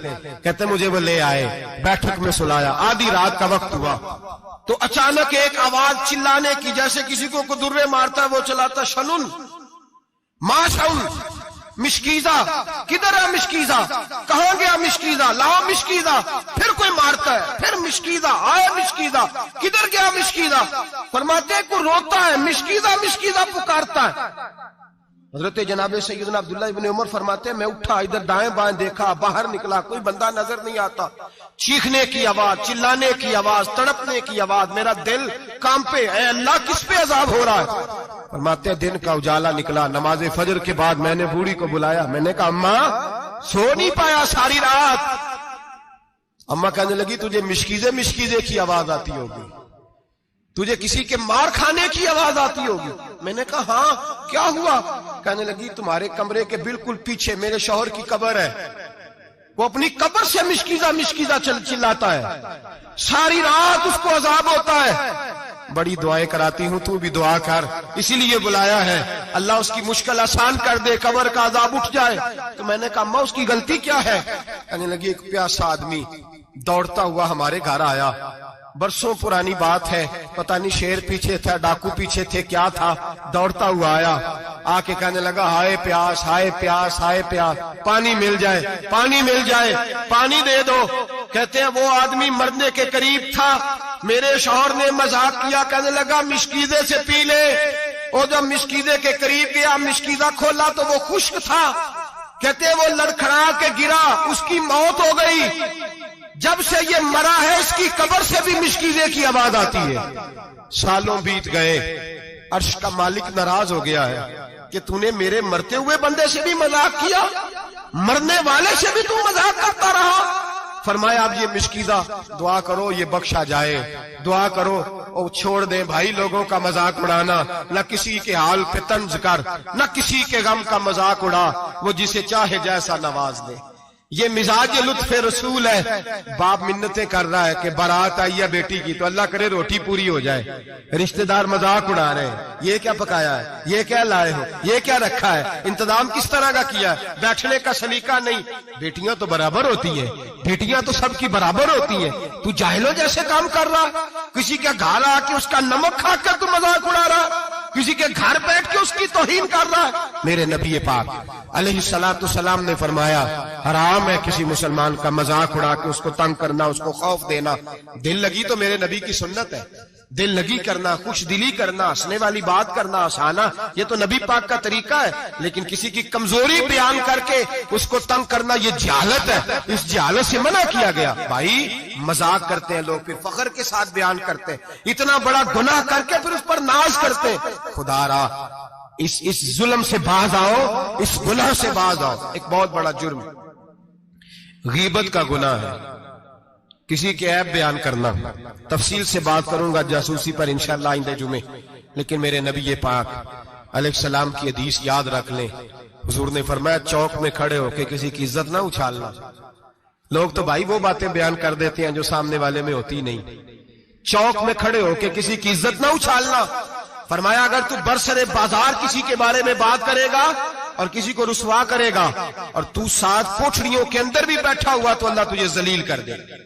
Speaker 1: کہتے مجھے وہ لے آئے، بیٹھک میں سلایا۔ آدھی رات کا وقت ہوا تو اچانک ایک آواز چلانے کی، جیسے کسی کو درے مارتا ہے وہ چلاتا، شنن ما شن مشکیزہ، کدھر ہے مشکیزہ، کہاں گیا مشکیزہ، لاؤ مشکیزہ۔ پھر کوئی مارتا ہے، پھر مشکیزہ، آئے مشکیزہ، کدھر گیا مشکیزہ۔ فرماتے ہیں کوئی روتا ہے، مشکیزہ مشکیزہ پکارتا ہے۔ حضرت جناب سیدنا عبداللہ ابن عمر فرماتے ہیں میں اٹھا، ادھر دائیں بائیں دیکھا، باہر نکلا، کوئی بندہ نظر نہیں آتا۔ چیخنے کی آواز، چلانے کی آواز، تڑپنے کی آواز، میرا دل کانپے، اے اللہ کس پہ عذاب ہو رہا ہے۔ فرماتے ہیں دن کا اجالا نکلا، نماز فجر کے بعد میں نے بوڑھی کو بلایا، میں نے کہا اماں سو نہیں پایا ساری رات۔ اماں کہنے لگی تجھے مشکیزے مشکیزے کی آواز آتی ہوگی، تجھے کسی کے مار کھانے کی آواز آتی ہوگی۔ میں نے کہا ہاں کیا ہوا؟ کہنے لگی تمہارے کمرے کے بالکل پیچھے میرے شوہر کی قبر ہے، وہ اپنی قبر سے مشکیزہ مشکیزہ چلاتا ہے، ساری رات اس کو عذاب ہوتا ہے۔ بڑی دعائیں کراتی ہوں، تو بھی دعا کر، اسی لیے بلایا ہے، اللہ اس کی مشکل آسان کر دے، قبر کا عذاب اٹھ جائے۔ تو میں نے کہا اماں اس کی غلطی کیا ہے؟ کہنے لگی ایک پیاسا آدمی دوڑتا ہوا ہمارے گھر آیا، برسوں پرانی بات ہے، پتہ نہیں شیر پیچھے تھا، ڈاکو پیچھے تھے، کیا تھا، دوڑتا ہوا آیا، آ کے کہنے لگا ہائے پیاس، ہائے پیاس، ہائے پیاس، پانی مل جائے، پانی مل جائے، پانی دے دو۔ کہتے ہیں وہ آدمی مرنے کے قریب تھا، میرے شوہر نے مذاق کیا، کہنے لگا مشکیزے سے پی لے۔ اور جب مشکیزے کے قریب گیا، مشکیزہ کھولا تو وہ خشک تھا۔ کہتے ہیں وہ لڑکھڑا کے گرا، اس کی موت ہو گئی۔ جب سے یہ مرا ہے اس کی قبر سے بھی مشکیزے کی آواز آتی ہے۔ سالوں بیت گئے، عرش کا مالک ناراض ہو گیا ہے کہ تو نے میرے مرتے ہوئے بندے سے بھی مذاق کیا، مرنے والے سے بھی تو مذاق کرتا رہا۔ فرمایا اب یہ مشکیزہ دعا کرو یہ بخشا جائے، دعا کرو اور چھوڑ دیں بھائی لوگوں کا مذاق اڑانا، نہ کسی کے حال پہ طنز کر، نہ کسی کے غم کا مذاق اڑا، وہ جسے چاہے جیسا نواز دے۔ یہ مزاج لطف رسول ہے۔ باپ منتیں کر رہا ہے کہ بارات آئی ہے بیٹی کی تو اللہ کرے روٹی پوری ہو جائے، رشتہ دار مذاق اڑا رہے ہیں، یہ کیا پکایا ہے، یہ کیا لائے ہو، یہ کیا رکھا ہے، انتظام کس طرح کا کیا ہے، بیٹھنے کا سلیقہ نہیں۔ بیٹیاں تو برابر ہوتی ہیں، بیٹیاں تو سب کی برابر ہوتی ہیں، تو جاہلوں جیسے کام کر رہا، کسی کے گھر آ کے اس کا نمک کھا کر تو مذاق اڑا رہا، کسی کے گھر بیٹھ کے اس کی توہین کر رہا ہے۔ میرے نبی پاک علیہ السلام نے فرمایا حرام ہے کسی مسلمان کا مذاق اڑا کے اس کو تنگ کرنا، اس کو خوف دینا۔ دل لگی تو میرے نبی کی سنت ہے، دل لگی کرنا، خوش دلی کرنا، ہنسنے والی بات کرنا، ہنسانا، یہ تو نبی پاک کا طریقہ ہے۔ لیکن کسی کی کمزوری بیان کر کے اس کو تنگ کرنا یہ جہالت ہے، اس جہالت سے منع کیا گیا۔ بھائی مذاق کرتے ہیں لوگ، پھر فخر کے ساتھ بیان کرتے ہیں، اتنا بڑا گناہ کر کے پھر اس پر ناز کرتے ہیں۔ خدا را اس ظلم سے باز آؤ، اس گناہ سے باز آؤ۔ ایک بہت بڑا جرم غیبت کا گناہ ہے، کسی کے عیب بیان کرنا۔ تفصیل سے بات کروں گا جاسوسی پر انشاءاللہ آئندہ جمعے، لیکن میرے نبی پاک علیہ السلام کی حدیث یاد رکھ لیں۔ حضور نے فرمایا چوک میں کھڑے ہو کے کسی کی عزت نہ اچھالنا۔ لوگ تو بھائی وہ باتیں بیان کر دیتے ہیں جو سامنے والے میں ہوتی نہیں۔ چوک میں کھڑے ہو کے کسی کی عزت نہ اچھالنا۔ فرمایا اگر تو برسر بازار کسی کے بارے میں بات کرے گا اور کسی کو رسوا کرے گا اور تو ساتھ کوٹھڑیوں کے اندر بھی بیٹھا ہوا تو اللہ تجھے ذلیل کر دے گا،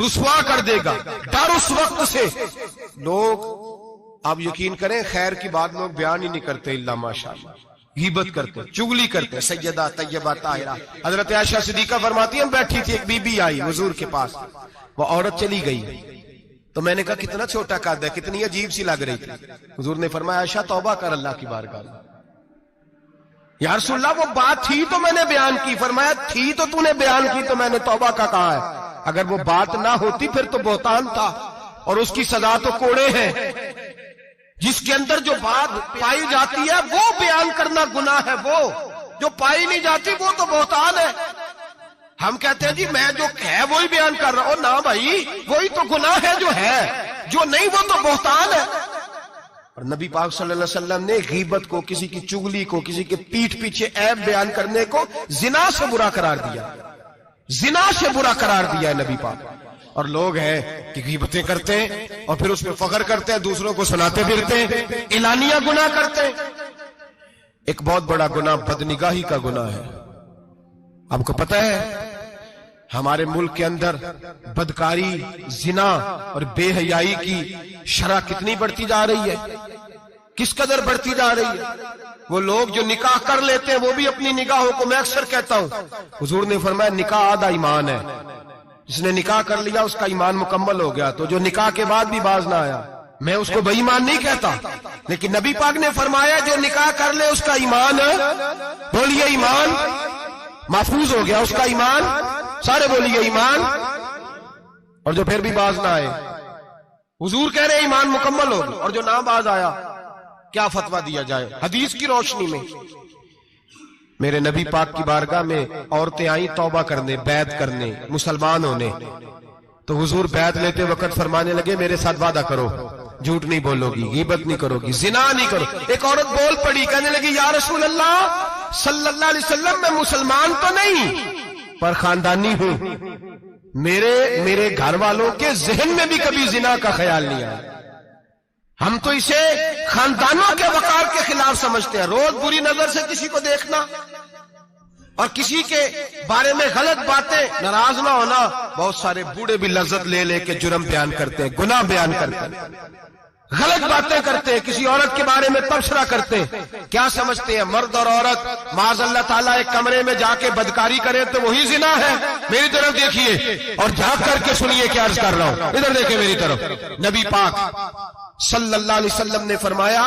Speaker 1: رسوا کر دے گا۔ ڈر اس وقت سے لوگ، آپ یقین کریں خیر کی بات لوگ بیان ہی نہیں کرتے الا ماشاءاللہ، غیبت کرتے، چگلی کرتے۔ سیدہ طیبہ طاہرہ حضرت عائشہ صدیقہ فرماتی ہیں بیٹھی تھی، ایک بی بی آئی حضور کے پاس، وہ عورت چلی گئی تو میں نے کہا کتنا چھوٹا قد ہے، کتنی عجیب سی لگ رہی تھی۔ حضور نے فرمایا عائشہ توبہ کر اللہ کی بارگاہ میں، یا رسول اللہ وہ بات تھی تو میں نے بیان کی. فرمایا تھی تو تو نے بیان کی تو میں نے توبہ کا کہا ہے. اگر وہ بات نہ ہوتی پھر تو بہتان تھا اور اس کی سزا تو کوڑے ہیں. جس کے اندر جو بات پائی جاتی ہے وہ بیان کرنا گناہ ہے, وہ جو پائی نہیں جاتی وہ تو بہتان ہے. ہم کہتے ہیں جی میں جو ہے وہی بیان کر رہا ہوں. نہ بھائی, وہی تو گناہ ہے جو ہے, جو نہیں وہ تو بہتان ہے. اور نبی پاک صلی اللہ علیہ وسلم نے غیبت کو, کسی کی چگلی کو, کسی کے پیٹھ پیچھے عیب بیان کرنے کو زنا سے برا قرار دیا. زنا سے برا قرار دیا ہے نبی پاک. اور لوگ ہیں کہ غیبتیں کرتے ہیں اور پھر اس پہ فخر کرتے ہیں, دوسروں کو سناتے پھرتے ہیں, اعلانیہ گناہ کرتے ہیں. ایک بہت بڑا گناہ بدنگاہی کا گناہ ہے. آپ کو پتہ ہے ہمارے ملک کے اندر بدکاری, زنا اور بے حیائی کی شرح کتنی بڑھتی جا رہی ہے, کس قدر بڑھتی جا رہی ہے. وہ لوگ جو نکاح کر لیتے ہیں وہ بھی اپنی نگاہوں کو, میں اکثر کہتا ہوں, حضور نے فرمایا نکاح آدھا ایمان ہے. جس نے نکاح کر لیا اس کا ایمان مکمل ہو گیا. تو جو نکاح کے بعد بھی باز نہ آیا, میں اس کو بے ایمان نہیں کہتا, لیکن نبی پاک نے فرمایا جو نکاح کر لے اس کا ایمان, بولیے ایمان, محفوظ ہو گیا اس کا ایمان. سارے بولیے ایمان. اور جو پھر بھی باز نہ آئے, حضور کہہ رہے ایمان مکمل ہو گیا. اور جو نہ باز آیا کیا فتویٰ دیا جائے حدیث کی روشنی میں؟ میرے نبی پاک کی بارگاہ میں عورتیں آئیں توبہ کرنے, بیعت کرنے, مسلمان ہونے. تو حضور بیعت لیتے وقت فرمانے لگے میرے ساتھ وعدہ کرو, جھوٹ نہیں بولو گی, غیبت نہیں کرو گی, زنا نہیں کرو. ایک عورت بول پڑی, کہنے لگی یا رسول اللہ صلی اللہ علیہ وسلم میں مسلمان تو نہیں پر خاندانی ہوں, میرے گھر والوں کے ذہن میں بھی کبھی زنا کا خیال نہیں آیا. ہم تو اسے خاندانوں کے وقار کے خلاف سمجھتے ہیں. روز بری نظر سے کسی کو دیکھنا اور کسی کے بارے میں غلط باتیں, ناراض نہ ہونا. بہت سارے بوڑھے بھی لذت لے لے کے جرم بیان کرتے ہیں, گناہ بیان کرتے ہیں, غلط باتیں کرتے ہیں, کسی عورت کے بارے میں تبصرہ کرتے ہیں. کیا سمجھتے ہیں مرد اور عورت معاذ اللہ تعالیٰ ایک کمرے میں جا کے بدکاری کرے تو وہی زنا ہے؟ میری طرف دیکھیے اور جھانک کر کے سنیے کیا عرض کر رہا ہوں, ادھر دیکھیں میری طرف. نبی پاک صلی اللہ علیہ وسلم نے فرمایا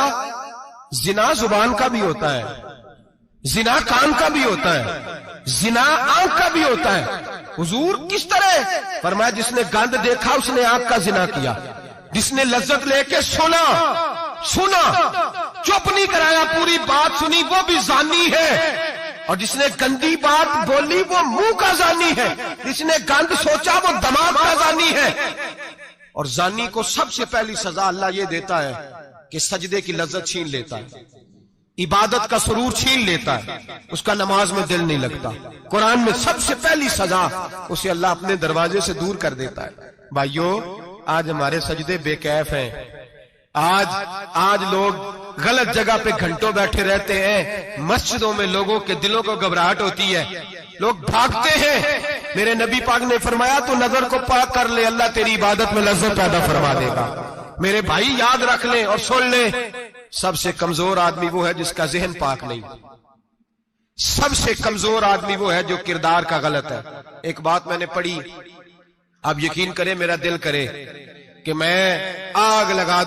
Speaker 1: زنا زبان کا بھی ہوتا ہے, زنا کان کا بھی ہوتا ہے, زنا آنکھ کا بھی ہوتا ہے. حضور کس طرح؟ فرمایا جس نے گند دیکھا اس نے آنکھ کا زنا کیا, جس نے لذت لے کے سنا چپ نہیں کرایا, پوری بات سنی, وہ بھی زانی ہے. اور جس نے گندی بات بولی وہ منہ کا زانی ہے, جس نے گند سوچا وہ دماغ کا زانی ہے. اور زانی کو سب سے پہلی سزا اللہ یہ دیتا ہے کہ سجدے کی لذت چھین لیتا ہے, عبادت کا سرور چھین لیتا ہے, اس کا نماز میں دل نہیں لگتا. قرآن میں سب سے پہلی سزا اسے اللہ اپنے دروازے سے دور کر دیتا ہے. بھائیو آج ہمارے سجدے بے کیف ہیں, آج لوگ غلط جگہ پہ گھنٹوں بیٹھے رہتے ہیں, مسجدوں میں لوگوں کے دلوں کو گھبراہٹ ہوتی ہے, لوگ بھاگتے ہیں. میرے نبی پاک نے فرمایا تو نظر کو پاک کر لے, اللہ تیری عبادت میں لذت پیدا فرما دے گا. میرے بھائی یاد رکھ لیں اور سن لیں, سب سے کمزور آدمی وہ ہے جس کا ذہن پاک نہیں. سب سے کمزور آدمی وہ ہے جو کردار کا غلط ہے. ایک بات میں نے پڑھی, آپ یقین کریں میرا دل کرے کہ میں آگ لگا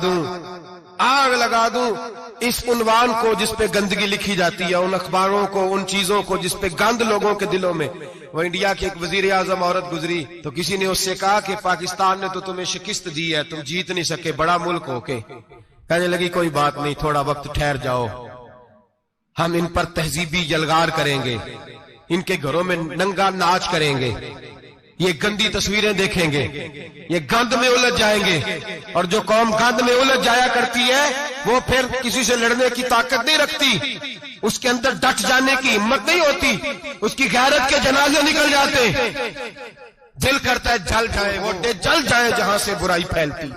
Speaker 1: دوں اس عنوان کو جس پہ گندگی لکھی جاتی ہے, ان اخباروں کو, ان چیزوں کو جس پہ گند لوگوں کے دلوں میں. وہ انڈیا کی ایک وزیر اعظم عورت گزری تو کسی نے اس سے کہا کہ پاکستان نے تو تمہیں شکست دی ہے, تم جیت نہیں سکے بڑا ملک ہو کے. کہنے لگی کوئی بات نہیں, تھوڑا وقت ٹھہر جاؤ, ہم ان پر تہذیبی یلغار کریں گے, ان کے گھروں میں ننگا ناچ کریں گے, یہ گندی تصویریں دیکھیں گے, یہ گند میں الجھ جائیں گے. اور جو قوم گند میں الجھ جایا کرتی ہے وہ پھر کسی سے لڑنے کی طاقت نہیں رکھتی, اس کے اندر ڈٹ جانے کی ہمت نہیں ہوتی, اس کی غیرت کے جنازے نکل جاتے. دل کرتا ہے جل جائے وہ جل جائے جہاں سے برائی پھیلتی,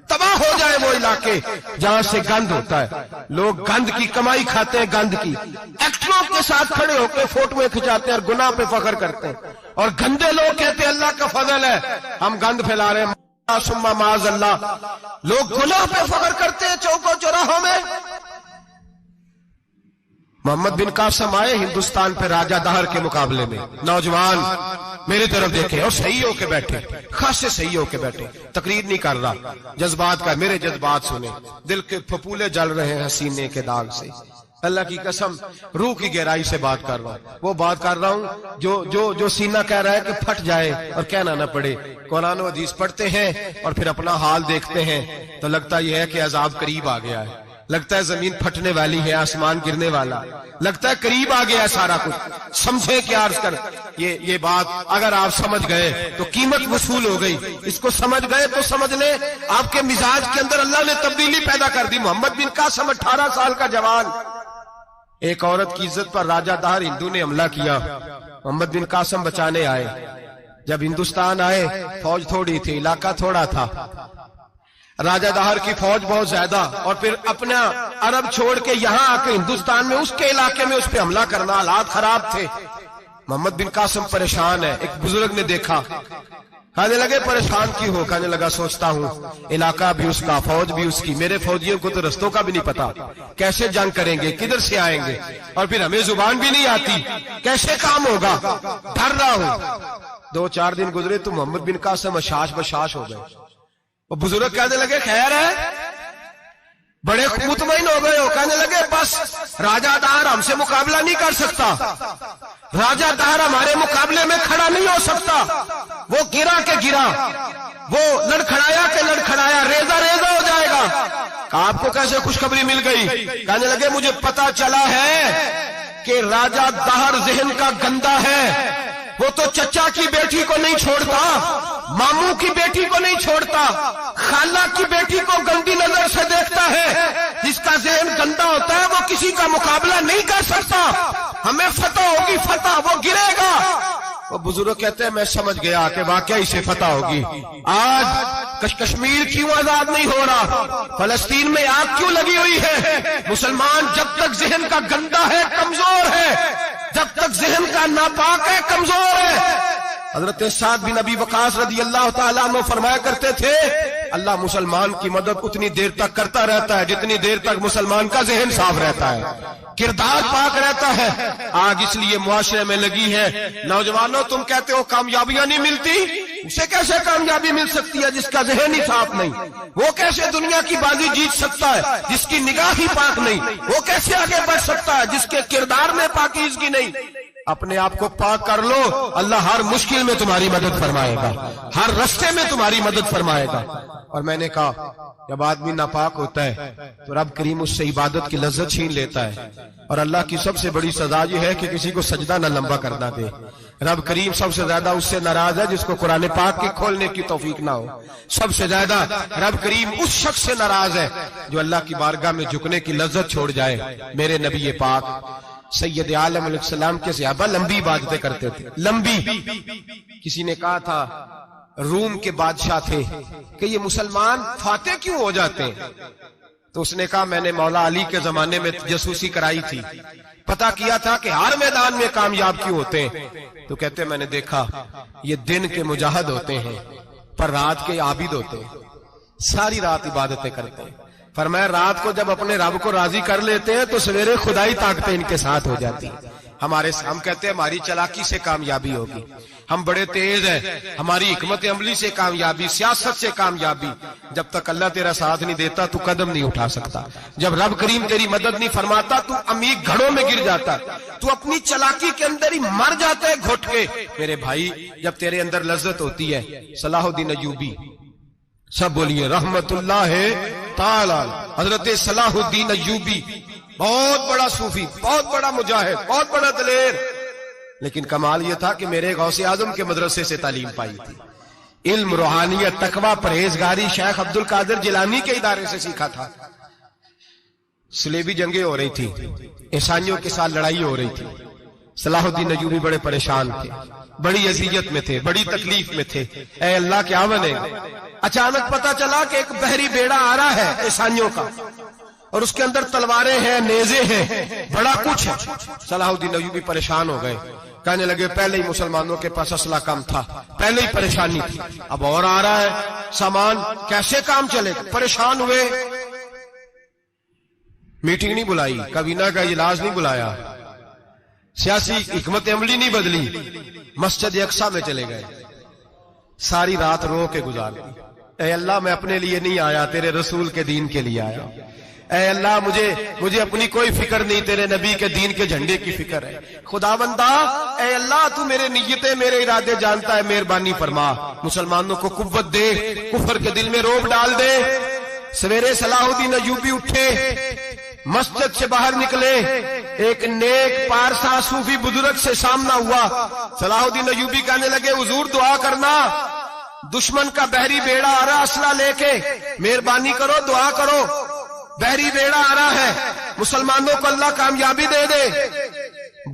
Speaker 1: تباہ ہو جائے وہ علاقے جہاں سے گند ہوتا ہے. لوگ گند کی کمائی کھاتے ہیں, گند کی. ایکٹروں کے ساتھ کھڑے ہو کے فوٹویں کھچاتے ہیں اور گناہ پہ فخر کرتے ہیں, اور گندے لوگ کہتے ہیں اللہ کا فضل ہے ہم گند پھیلا رہے ہیں. ثم معاذ اللہ, لوگ گناہ پہ فخر کرتے ہیں چوکوں چوراہوں میں. محمد بن قاسم آئے ہندوستان پہ راجہ دہر کے مقابلے میں, نوجوان میری طرف دیکھیں اور صحیح ہو کے بیٹھے, خاصے صحیح ہو کے بیٹھے, تقریر نہیں کر رہا, جذبات کا, میرے جذبات سنیں, دل کے پھپولے جل رہے ہیں سینے کے داغ سے. اللہ کی قسم روح کی گہرائی سے بات کر رہا ہوں، وہ بات کر رہا ہوں جو سینہ کہہ رہا ہے کہ پھٹ جائے اور کہنا نہ پڑے۔ قرآن و حدیث پڑھتے ہیں اور پھر اپنا حال دیکھتے ہیں تو لگتا یہ ہے کہ عذاب قریب آ گیا ہے، لگتا ہے زمین پھٹنے والی ہے، آسمان گرنے والا، لگتا ہے قریب آ گیا ہے سارا کچھ۔ سمجھے کیا عرض کر یہ بات اگر آپ سمجھ گئے تو قیمت وصول ہو گئی، اس کو سمجھ گئے تو سمجھ لیں آپ کے مزاج کے اندر اللہ نے تبدیلی پیدا کر دی۔ محمد بن قاسم 18 سال کا جوان، ایک عورت کی عزت پر راجہ دہر ہندو نے حملہ کیا، محمد بن قاسم بچانے آئے۔ جب ہندوستان آئے فوج تھوڑی تھی، علاقہ تھوڑا تھا، راجہ دہر کی فوج بہت زیادہ، اور پھر اپنا عرب چھوڑ کے یہاں آ کے ہندوستان میں اس کے علاقے میں اس پہ حملہ کرنا، حالات خراب تھے۔ محمد بن قاسم پریشان ہے، ایک بزرگ نے دیکھا، کہنے لگے پریشان کیوں ہو؟ کہنے لگا سوچتا ہوں علاقہ بھی اس کا، فوج بھی اس کی، میرے فوجیوں کو تو رستوں کا بھی نہیں پتا، کیسے جنگ کریں گے، کدھر سے آئیں گے، اور پھر ہمیں زبان بھی نہیں آتی، کیسے کام ہوگا، ڈر رہا ہوں۔ 2-4 دن گزرے تو محمد بن قاسم اشاش بشاش ہو گئے۔ وہ بزرگ کہنے لگے خیر ہے، بڑے مطمئن ہو گئے ہو؟ کہنے لگے بس راجہ دہر ہم سے مقابلہ نہیں کر سکتا، راجہ دہر ہمارے مقابلے میں کھڑا نہیں ہو سکتا، وہ گرا کے گرا، وہ لڑکھڑایا کے لڑکھڑایا، ریزہ ریزہ ہو جائے گا۔ آپ کو کیسے خوشخبری مل گئی؟ کہنے لگے مجھے پتا چلا ہے کہ راجہ دہر ذہن کا گندا ہے، وہ تو چچا کی بیٹی کو نہیں چھوڑتا، ماموں کی بیٹی کو نہیں چھوڑتا، خالہ کی بیٹی کو گندی نظر سے دیکھتا ہے۔ جس کا ذہن گندا ہوتا ہے وہ کسی کا مقابلہ نہیں کر سکتا، ہمیں فتح ہوگی، فتح، وہ گرے گا۔ وہ بزرگ کہتے ہیں میں سمجھ گیا کہ واقعی سے فتح ہوگی۔ آج کشمیر کیوں آزاد نہیں ہو رہا، فلسطین میں آگ کیوں لگی ہوئی ہے؟ مسلمان جب تک ذہن کا گندا ہے کمزور ہے، جب تک ذہن کا ناپاک ہے کمزور ہے۔ حضرت سعد بن ابی وقاص رضی اللہ تعالیٰ عنہ فرمایا کرتے تھے اللہ مسلمان کی مدد اتنی دیر تک کرتا رہتا ہے جتنی دیر تک مسلمان کا ذہن صاف رہتا ہے، کردار پاک رہتا ہے۔ آگ اس لیے معاشرے میں لگی ہے، نوجوانوں تم کہتے ہو کامیابیاں نہیں ملتی، اسے کیسے کامیابی مل سکتی ہے جس کا ذہن ہی صاف نہیں؟ وہ کیسے دنیا کی بازی جیت سکتا ہے جس کی نگاہ ہی پاک نہیں؟ وہ کیسے آگے بڑھ سکتا ہے جس کے کردار میں پاکیزگی نہیں؟ اپنے آپ کو پاک کر لو، اللہ ہر مشکل میں تمہاری مدد فرمائے گا، ہر رستے میں تمہاری مدد فرمائے گا۔ اور میں نے کہا جب آدمی ناپاک ہوتا ہے تو رب کریم اس سے عبادت کی لذت چھین لیتا ہے، اور اللہ کی سب سے بڑی سزا یہ ہے کہ کسی کو سجدہ نہ لمبا کرنا دے۔ رب کریم سب سے زیادہ اس سے ناراض ہے جس کو قرآن پاک کی کھولنے کی توفیق نہ ہو۔ سب سے زیادہ رب کریم اس شخص سے ناراض ہے جو اللہ کی بارگاہ میں جھکنے کی لذت چھوڑ جائے۔ میرے نبی پاک سید عالم علیہ السلام کے صحابہ لمبی عبادتیں کرتے تھے، لمبی۔ کسی نے کہا تھا روم کے بادشاہ تھے کہ یہ مسلمان فاتح کیوں ہو جاتے ہیں؟ تو اس نے کہا میں نے مولا علی کے زمانے میں جاسوسی کرائی تھی، پتا کیا تھا کہ ہر میدان میں کامیاب کیوں ہوتے ہیں۔ تو کہتے میں نے دیکھا یہ دن کے مجاہد ہوتے ہیں پر رات کے عابد ہوتے ہیں، ساری رات عبادتیں کرتے ہیں۔ فرمایا رات کو جب اپنے رب کو راضی کر لیتے ہیں تو سویرے خدائی طاقتیں ان کے ساتھ ہو جاتی ہیں۔ ہم کہتے ہیں ہماری چلاکی سے کامیابی ہوگی، ہم بڑے تیز ہیں، ہماری حکمت عملی سے کامیابی، سیاست سے کامیابی۔ جب تک اللہ تیرا ساتھ نہیں دیتا تو قدم نہیں اٹھا سکتا، جب رب کریم تیری مدد نہیں فرماتا تو عمیق گھڑوں میں گر جاتا، تو اپنی چلاکی کے اندر ہی مر جاتا ہے گھٹ کے۔ میرے بھائی جب تیرے اندر لذت ہوتی ہے، صلاح الدین ایوبی، سب بولیے رحمت اللہ تعالی، حضرت صلاح الدین ایوبی بہت بڑا صوفی، بہت بڑا مجاہد، بہت بڑا دلیر، لیکن کمال یہ تھا کہ میرے غوث اعظم کے مدرسے سے تعلیم پائی تھی، علم، روحانیت، تقوی، پرہیزگاری شیخ عبد القادر جیلانی کے ادارے سے سیکھا تھا۔ صلیبی جنگیں ہو رہی تھی، عیسائیوں کے ساتھ لڑائی ہو رہی تھی، صلاح الدین ایوبی بڑے پریشان تھے، بڑی اذیت میں تھے، بڑی تکلیف میں تھے، اے اللہ کیا بنے گا؟ اچانک پتا چلا کہ ایک بحری بیڑا آ رہا ہے عیسائیوں کا، اور اس کے اندر تلواریں ہیں، نیزے ہیں، بڑا کچھ ہے۔ صلاح الدین ایوبی پریشان ہو گئے، کہنے لگے پہلے ہی مسلمانوں کے پاس اسلحہ کم تھا، پہلے ہی پریشانی تھی، اب اور آ رہا ہے سامان، کیسے کام چلے گا؟ پریشان ہوئے، میٹنگ نہیں بلائی، کابینہ کا اجلاس نہیں بلایا، سیاسی حکمت عملی نہیں بدلی، مسجد اقصی میں چلے گئے، ساری رات رو کے گزار دی۔ اے اللہ میں اپنے لیے نہیں آیا، تیرے رسول کے دین کے لیے آیا۔ اے اللہ مجھے اپنی کوئی فکر نہیں، تیرے نبی کے دین کے جھنڈے کی فکر ہے۔ خداوندا اے اللہ تو میرے نیتیں میرے ارادے جانتا ہے، مہربانی فرما، مسلمانوں کو قوت دے، کفر کے دل میں روب ڈال دے۔ سویرے صلاح الدین ایوبی اٹھے، مسجد سے باہر نکلے، ایک نیک پارسا صوفی بزرگ سے سامنا ہوا۔ صلاح الدین ایوبی کہنے لگے حضور دعا کرنا، دشمن کا بحری بیڑا آ رہا اسلحہ لے کے، مہربانی کرو دعا کرو، بحری بیڑا آ رہا ہے، مسلمانوں کو اللہ کامیابی دے دے۔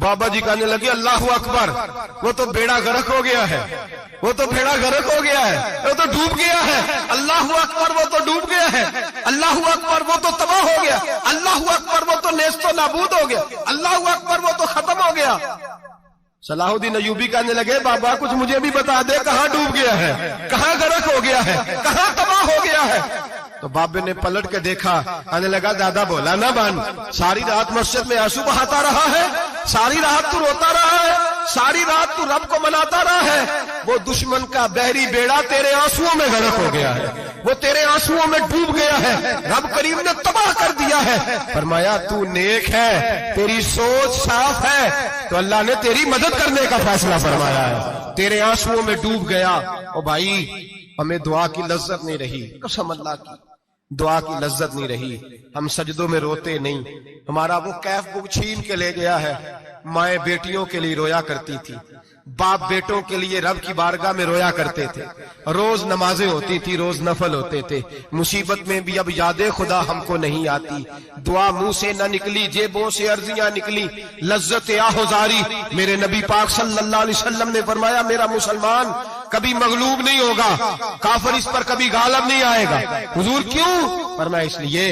Speaker 1: بابا جی کہنے لگے اللہ اکبر، وہ تو بیڑا غرق ہو گیا ہے، وہ تو بیڑا غرق ہو گیا ہے، وہ تو ڈوب گیا ہے۔ اللہ اکبر، وہ تو ڈوب گیا ہے۔ اللہ اکبر، وہ تو تباہ ہو گیا۔ اللہ اکبر، وہ تو نیست و نابود ہو گیا۔ اللہ اکبر، وہ تو ختم ہو گیا۔ صلاح الدین ایوبی کہنے لگے بابا کچھ مجھے بھی بتا دے، کہاں ڈوب گیا ہے، کہاں غرق ہو گیا ہے، کہاں تباہ ہو گیا ہے؟ تو بابے نے پلٹ کے دیکھا، کہنے لگا دادا بولا نہ بان، ساری رات مسجد میں آنسو بہاتا رہا ہے، ساری رات تو روتا رہا ہے، ساری رات تو رب کو مناتا رہا ہے، وہ دشمن کا بحری بیڑا تیرے آنسوؤں میں غرق ہو گیا ہے، وہ تیرے آنسوؤں میں ڈوب گیا ہے، رب کریم نے تباہ کر دیا ہے۔ فرمایا تو نیک ہے، تیری سوچ صاف ہے، تو اللہ نے تیری مدد کرنے کا فیصلہ فرمایا ہے، تیرے آنسوؤں میں ڈوب گیا۔ او بھائی ہمیں دعا کی لذت نہیں رہی، قسم اللہ کی دعا کی لذت نہیں رہی، ہم سجدوں میں روتے نہیں، ہمارا وہ کیف بک چھین کے لے گیا ہے۔ مائیں بیٹیوں کے لیے رویا کرتی تھی، باپ بیٹوں کے لیے رب کی بارگاہ میں رویا کرتے تھے، روز نمازیں ہوتی تھی، روز نفل ہوتے تھے۔ مصیبت میں بھی اب یاد خدا ہم کو نہیں آتی، دعا منہ سے نہ نکلی، جیبوں سے عرضیاں نکلی، لذت آہوزاری۔ میرے نبی پاک صلی اللہ علیہ وسلم نے فرمایا میرا مسلمان کبھی مغلوب نہیں ہوگا، کافر اس پر کبھی غالب نہیں آئے گا۔ حضور کیوں؟ فرمایا اس لیے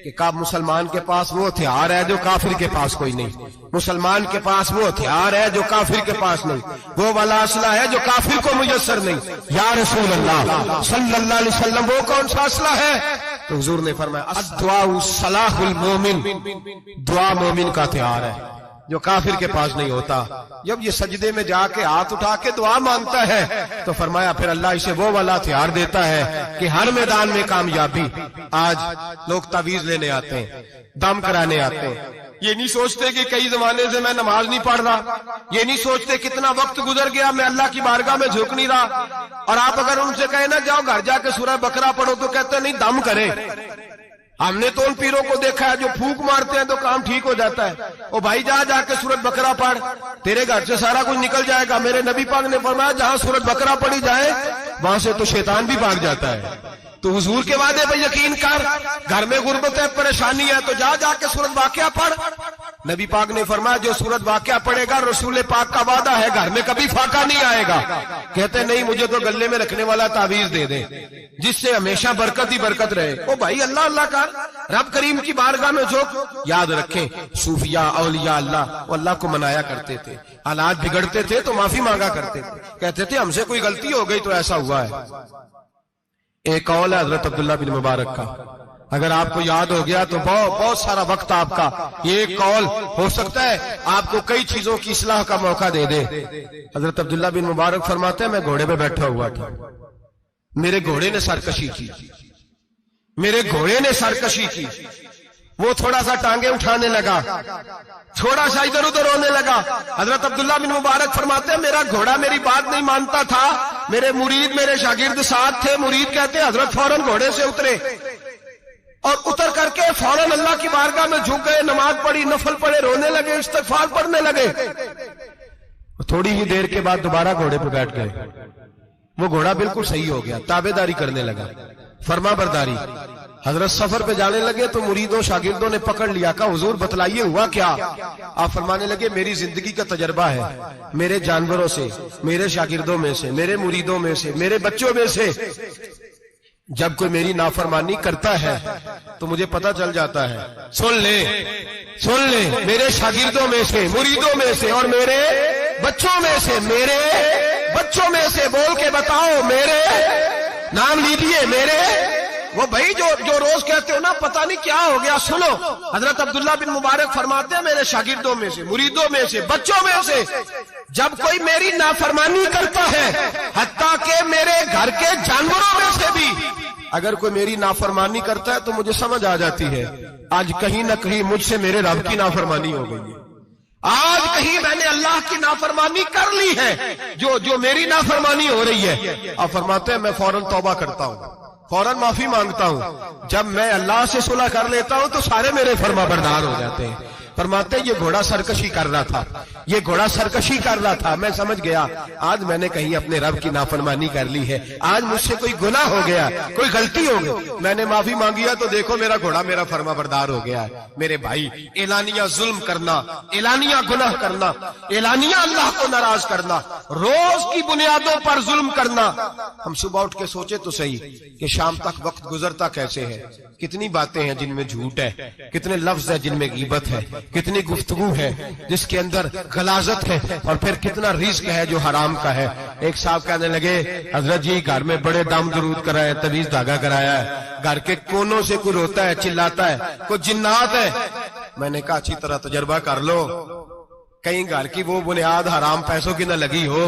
Speaker 1: کہ مسلمان کے پاس وہ ہتھیار ہے جو کافر کے پاس کوئی نہیں، مسلمان کے پاس وہ ہتھیار ہے جو کافر کے پاس نہیں، وہ والا اسلحہ ہے جو کافر کو میسر نہیں۔ یا رسول اللہ صلی اللہ علیہ وسلم وہ کون سا اسلحہ ہے؟ تو حضور نے فرمایا الدعاء صلاح المومن، دعا مومن کا ہتھیار ہے جو کافر کے پاس نہیں ہوتا۔ جب یہ سجدے میں جا کے ہاتھ اٹھا کے دعا مانگتا ہے تو فرمایا پھر اللہ اسے وہ والا ہتھیار دیتا ہے کہ ہر میدان میں کامیابی۔ آج لوگ تعویذ لینے آتے ہیں، دم کرانے آتے ہیں، یہ نہیں سوچتے کہ کئی زمانے سے میں نماز نہیں پڑھ رہا، یہ نہیں سوچتے کتنا وقت گزر گیا میں اللہ کی بارگاہ میں جھک نہیں رہا۔ اور آپ اگر ان سے کہیں نا جاؤ گھر جا کے سورہ بقرہ پڑھو تو کہتے ہیں نہیں دم کرے۔ ہم نے تو ان پیروں کو دیکھا ہے جو پھونک مارتے ہیں تو کام ٹھیک ہو جاتا ہے۔ او بھائی جا کے سورۃ بقرہ پڑھ، تیرے گھر سے سارا کچھ نکل جائے گا۔ میرے نبی پاک نے فرمایا جہاں سورۃ بقرہ پڑھی جائے وہاں سے تو شیطان بھی بھاگ جاتا ہے۔ تو حضور کے وعدے پہ یقین کر، گھر میں غربت ہے، پریشانی ہے تو جا کے سورۃ واقعہ پڑھ۔ نبی پاک نے فرمایا جو سورۃ واقعہ پڑھے گا رسول پاک کا وعدہ ہے گھر میں کبھی فاقہ نہیں آئے گا۔ کہتے نہیں مجھے تو گلے میں رکھنے والا تعویذ دے دیں جس سے ہمیشہ برکت ہی برکت رہے۔ او بھائی اللہ اللہ کر، رب کریم کی بارگاہ میں جھک۔ یاد رکھیں صوفیاء اولیاء اللہ وہ اللہ کو منایا کرتے تھے، حالات بگڑتے تھے تو معافی مانگا کرتے تھے، کہتے تھے ہم سے کوئی غلطی ہو گئی تو ایسا ہوا ہے۔ ایک قول ہے حضرت عبداللہ بن مبارک کا، اگر آپ کو یاد ہو گیا تو بہت سارا وقت آپ کا یہ ایک قول ہو سکتا ہے آپ کو کئی چیزوں کی اصلاح کا موقع دے دے۔ حضرت عبداللہ بن مبارک فرماتے ہیں میں گھوڑے پہ بیٹھا ہوا تھا، میرے گھوڑے نے سرکشی کی، میرے گھوڑے نے سرکشی کی، وہ تھوڑا سا ٹانگیں اٹھانے لگا، تھوڑا سا ادھر ادھر ہونے لگا۔ حضرت عبداللہ بن مبارک فرماتے ہیں میرا گھوڑا میری بات نہیں مانتا تھا، میرے مرید میرے شاگرد ساتھ تھے، مرید کہتے ہیں حضرت فوراً گھوڑے سے اترے اور اتر کر کے فوراً اللہ کی بارگاہ میں جھک گئے، نماز پڑھی، نفل پڑھے، رونے لگے، استغفار پڑھنے لگے۔ تھوڑی ہی دیر کے بعد دوبارہ گھوڑے پہ بیٹھ گئے، وہ گھوڑا بالکل صحیح ہو گیا، تابع داری کرنے لگا، فرما برداری۔ حضرت سفر پہ جانے لگے تو مریدوں شاگردوں نے پکڑ لیا، کہا حضور بتلائیے ہوا کیا؟ آپ فرمانے لگے میری زندگی کا تجربہ ہے، میرے جانوروں سے، میرے شاگردوں میں سے، میرے مریدوں میں سے، میرے بچوں میں سے جب کوئی میری نافرمانی کرتا ہے تو مجھے پتا چل جاتا ہے۔ سن لے میرے شاگردوں میں سے، مریدوں میں سے اور میرے بچوں میں سے، میرے بچوں میں سے بول کے بتاؤ، میرے نام لیجیے، میرے وہ بھائی جو روز کہتے ہو نا پتہ نہیں کیا ہو گیا، سنو حضرت عبداللہ بن مبارک فرماتے ہیں میرے شاگردوں میں سے، مریدوں میں سے، بچوں میں سے جب کوئی میری نافرمانی کرتا ہے حتیٰ کہ میرے گھر کے جانوروں میں سے بھی اگر کوئی میری نافرمانی کرتا ہے تو مجھے سمجھ آ جاتی ہے آج کہیں نہ کہیں مجھ سے میرے رب کی نافرمانی ہو گئی ہے، آج کہیں میں نے اللہ کی نافرمانی کر لی ہے جو میری نافرمانی ہو رہی ہے۔ آپ فرماتے ہیں میں فوراً توبہ کرتا ہوں، فوراً معافی مانگتا ہوں۔ جب میں اللہ سے صلح کر لیتا ہوں تو سارے میرے فرما بردار ہو جاتے ہیں۔ فرماتے ہیں یہ گھوڑا سرکشی کر رہا تھا، یہ گھوڑا سرکشی کر رہا تھا، میں سمجھ گیا آج میں نے کہیں اپنے رب کی نافرمانی کر لی ہے، آج مجھ سے کوئی گناہ ہو گیا، کوئی غلطی ہو گئی، میں نے معافی مانگیا تو دیکھو میرا گھوڑا میرا فرما بردار ہو گیا ہے۔ میرے بھائی اعلانیہ ظلم کرنا، اعلانیہ گناہ کرنا، اعلانیہ اللہ کو ناراض کرنا، روز کی بنیادوں پر ظلم کرنا، ہم صبح اٹھ کے سوچے تو صحیح کہ شام تک وقت گزرتا کیسے ہے، کتنی باتیں ہیں جن میں جھوٹ ہے، کتنے لفظ ہیں جن میں غیبت ہے، کتنی گفتگو ہے جس کے اندر غلاظت ہے، اور پھر کتنا رزق ہے جو حرام کا ہے۔ ایک صاحب کہنے لگے حضرت جی گھر میں بڑے دم درود کرائے، طویل دھاگا کرایا ہے، گھر کے کونوں سے کوئی روتا ہے، چلاتا ہے، کوئی جنات ہے۔ میں نے کہا اچھی طرح تجربہ کر لو، کہیں گھر کی وہ بنیاد حرام پیسوں کی نہ لگی ہو،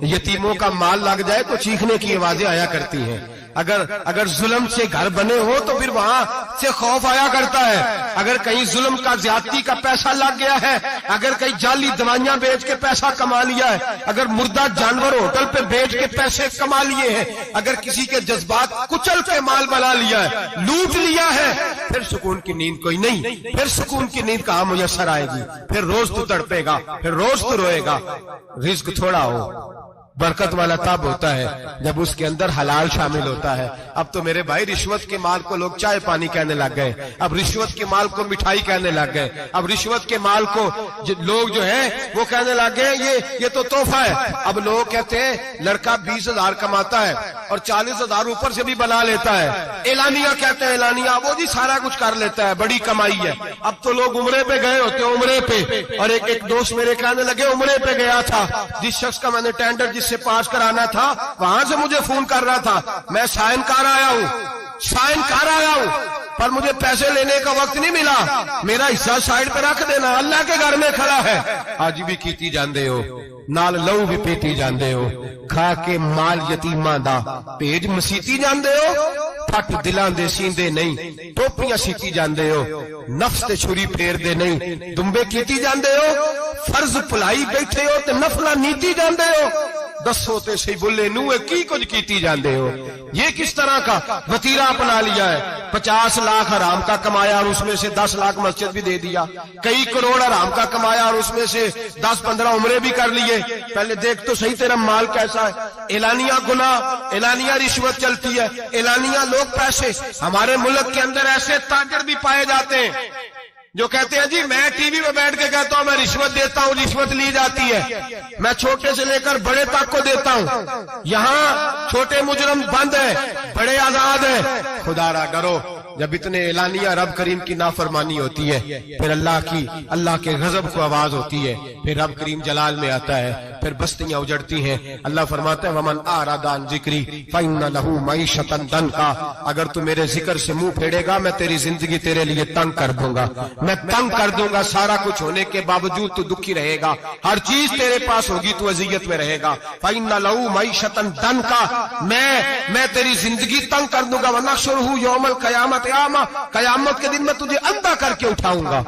Speaker 1: یتیموں کا مال لگ جائے تو چیخنے کی آوازیں آیا کرتی ہیں۔ اگر ظلم سے گھر بنے ہو تو پھر وہاں سے خوف آیا کرتا ہے، اگر کہیں ظلم کا زیادتی کا پیسہ لگ گیا ہے، اگر کہیں جعلی دوائیاں بیچ کے پیسہ کما لیا ہے، اگر مردہ جانور ہوٹل پہ بیچ کے پیسے کما لیے ہیں، اگر کسی کے جذبات کچل کے مال بنا لیا ہے، لوٹ لیا ہے، پھر سکون کی نیند کوئی نہیں، پھر سکون کی نیند کہاں میسر آئے گی؟ پھر روز تو تڑپے گا، پھر روز تو روئے گا۔ رزق تھوڑا ہو برکت والا تب ہوتا ہے جب اس کے اندر حلال شامل ہوتا ہے۔ اب تو میرے بھائی رشوت کے مال کو لوگ چائے پانی کہنے لگ گئے، اب رشوت کے مال کو مٹھائی کہنے لگ گئے، اب رشوت کے مال کو لوگ جو ہیں وہ کہنے لگ گئے یہ تو تحفہ ہے۔ اب لوگ کہتے ہیں لڑکا 20,000 کماتا ہے اور 40,000 اوپر سے بھی بنا لیتا ہے، اعلانیہ کہتے ہیں، اعلانیہ وہ جی سارا کچھ کر لیتا ہے، بڑی کمائی ہے۔ اب تو لوگ عمرے پہ گئے ہوتے ہیں، عمرے پہ، اور ایک دوست میرے کہنے لگے عمرے پہ گیا تھا، جس شخص کا میں نے ٹینڈر جس سے پاس کرانا تھا وہاں سے مجھے فون کر رہا تھا، میں سائن کر آیا ہوں پر مجھے پیسے لینے کا وقت نہیں ملا، میرا حصہ سائڈ پہ رکھ دینا، اللہ کے گھر میں کھڑا ہے۔ آج بھی کیتی جاندے ہو، نال لو بھی پیتی جاندے ہو، کھا کے مال یتیماں دا پیج مسیتی جاندے ہو، پھٹ دلاں دے سیندے نہیں، ٹوپیاں سیتی جاندے ہو، نفس تے چھری پھیر دے نہیں، دمبے کیتی جاندے ہو، فرض پلائی بیٹھے ہو تے نفلہ نیتی جاندے ہو، دسو تے سی بلے نوے کی کچھ کیتی جاندے ہو۔ یہ کس طرح کا وتیرہ اپنا لیا ہے؟ 50 لاکھ حرام کا کمایا اور اس میں سے 10 لاکھ مسجد بھی دے دیا، کئی کروڑ حرام کا کمایا اور اس میں سے 10-15 عمرے بھی کر لیے۔ پہلے دیکھ تو صحیح تیرا مال کیسا ہے۔ اعلانیہ گناہ، اعلانیہ رشوت چلتی ہے، اعلانیہ لوگ پیسے۔ ہمارے ملک کے اندر ایسے تاجر بھی پائے جاتے ہیں جو کہتے ہیں جی میں ٹی وی میں بیٹھ کے کہتا ہوں میں رشوت دیتا ہوں، رشوت لی جاتی ہے، میں چھوٹے سے لے کر بڑے تک کو دیتا ہوں، یہاں چھوٹے مجرم بند ہیں، بڑے آزاد ہیں۔ خدا را ڈرو، جب اتنے اعلانیہ رب کریم کی نافرمانی ہوتی ہے پھر اللہ کے غضب کو آواز ہوتی ہے، پھر رب کریم جلال میں آتا ہے، پھر بستیاں اجڑتی ہیں۔ اللہ فرماتا ہے ومن اعرض عن ذکری فإن له معیشۃ ضنکا، اگر تو میرے ذکر سے منہ پھیرے گا میں تیری زندگی تیرے لیے تنگ کر دوں گا، میں تنگ کر دوں گا، سارا کچھ ہونے کے باوجود تو دکھی رہے گا، ہر چیز تیرے پاس ہوگی تو اذیت میں رہے گا۔ فإن له معیشۃ ضنکا، میں تیری زندگی تنگ کر دوں گا۔ ونحشرہ یوم القیامۃ اعمی، قیامت کے دن میں تجھے اندھا کر کے اٹھاؤں گا۔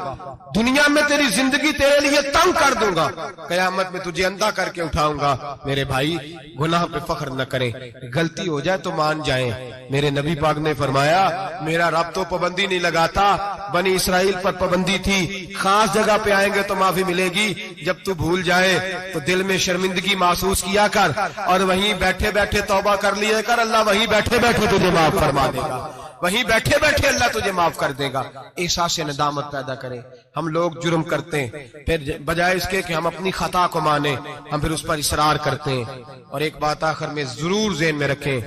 Speaker 1: دنیا میں تیری زندگی تیرے لیے تنگ کر دوں گا، قیامت میں تجھے اندھا کر کے اٹھاؤں گا۔ میرے بھائی گناہ پہ فخر نہ کریں، غلطی ہو جائے تو مان جائیں۔ میرے نبی پاک نے فرمایا میرا رب تو پابندی نہیں لگاتا، بنی اسرائیل پر پابندی تھی، خاص جگہ پہ آئیں گے تو معافی ملے گی، جب تو بھول جائے تو دل میں شرمندگی محسوس کیا کر اور وہیں بیٹھے بیٹھے توبہ کر لیے کر، اللہ وہیں بیٹھے بیٹھے تجھے معاف فرما دے گا، وہیں بیٹھے بیٹھے اللہ تجھے معاف کر دے گا۔ احساس ندامت پیدا کریں۔ ہم لوگ جرم کرتے ہیں، پھر بجائے اس کے کہ ہم اپنی خطا کو مانیں ہم پھر اس پر اصرار کرتے ہیں۔ اور ایک بات آخر میں ضرور ذہن میں رکھیں،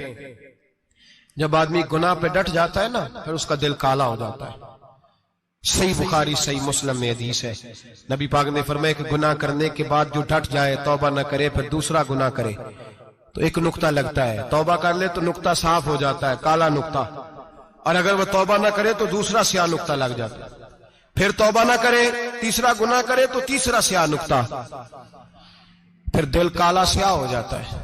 Speaker 1: جب آدمی گناہ پہ ڈٹ جاتا ہے نا پھر اس کا دل کالا ہو جاتا ہے۔ صحیح بخاری صحیح مسلم میں حدیث ہے، نبی پاک نے فرمایا کہ گناہ کرنے کے بعد جو ڈٹ جائے توبہ نہ کرے پھر دوسرا گناہ کرے تو ایک نقطہ لگتا ہے، توبہ کر لے تو نقطہ صاف ہو جاتا ہے، کالا نقطہ، اور اگر وہ توبہ نہ کرے تو دوسرا سیاہ نقطہ لگ جاتا ہے، پھر توبہ نہ کرے تیسرا گناہ کرے تو تیسرا سیاہ نقطہ، پھر دل کالا سیاہ ہو جاتا ہے۔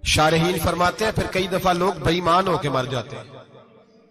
Speaker 1: شارحین فرماتے ہیں پھر کئی دفعہ لوگ بے ایمان ہو کے مر جاتے ہیں۔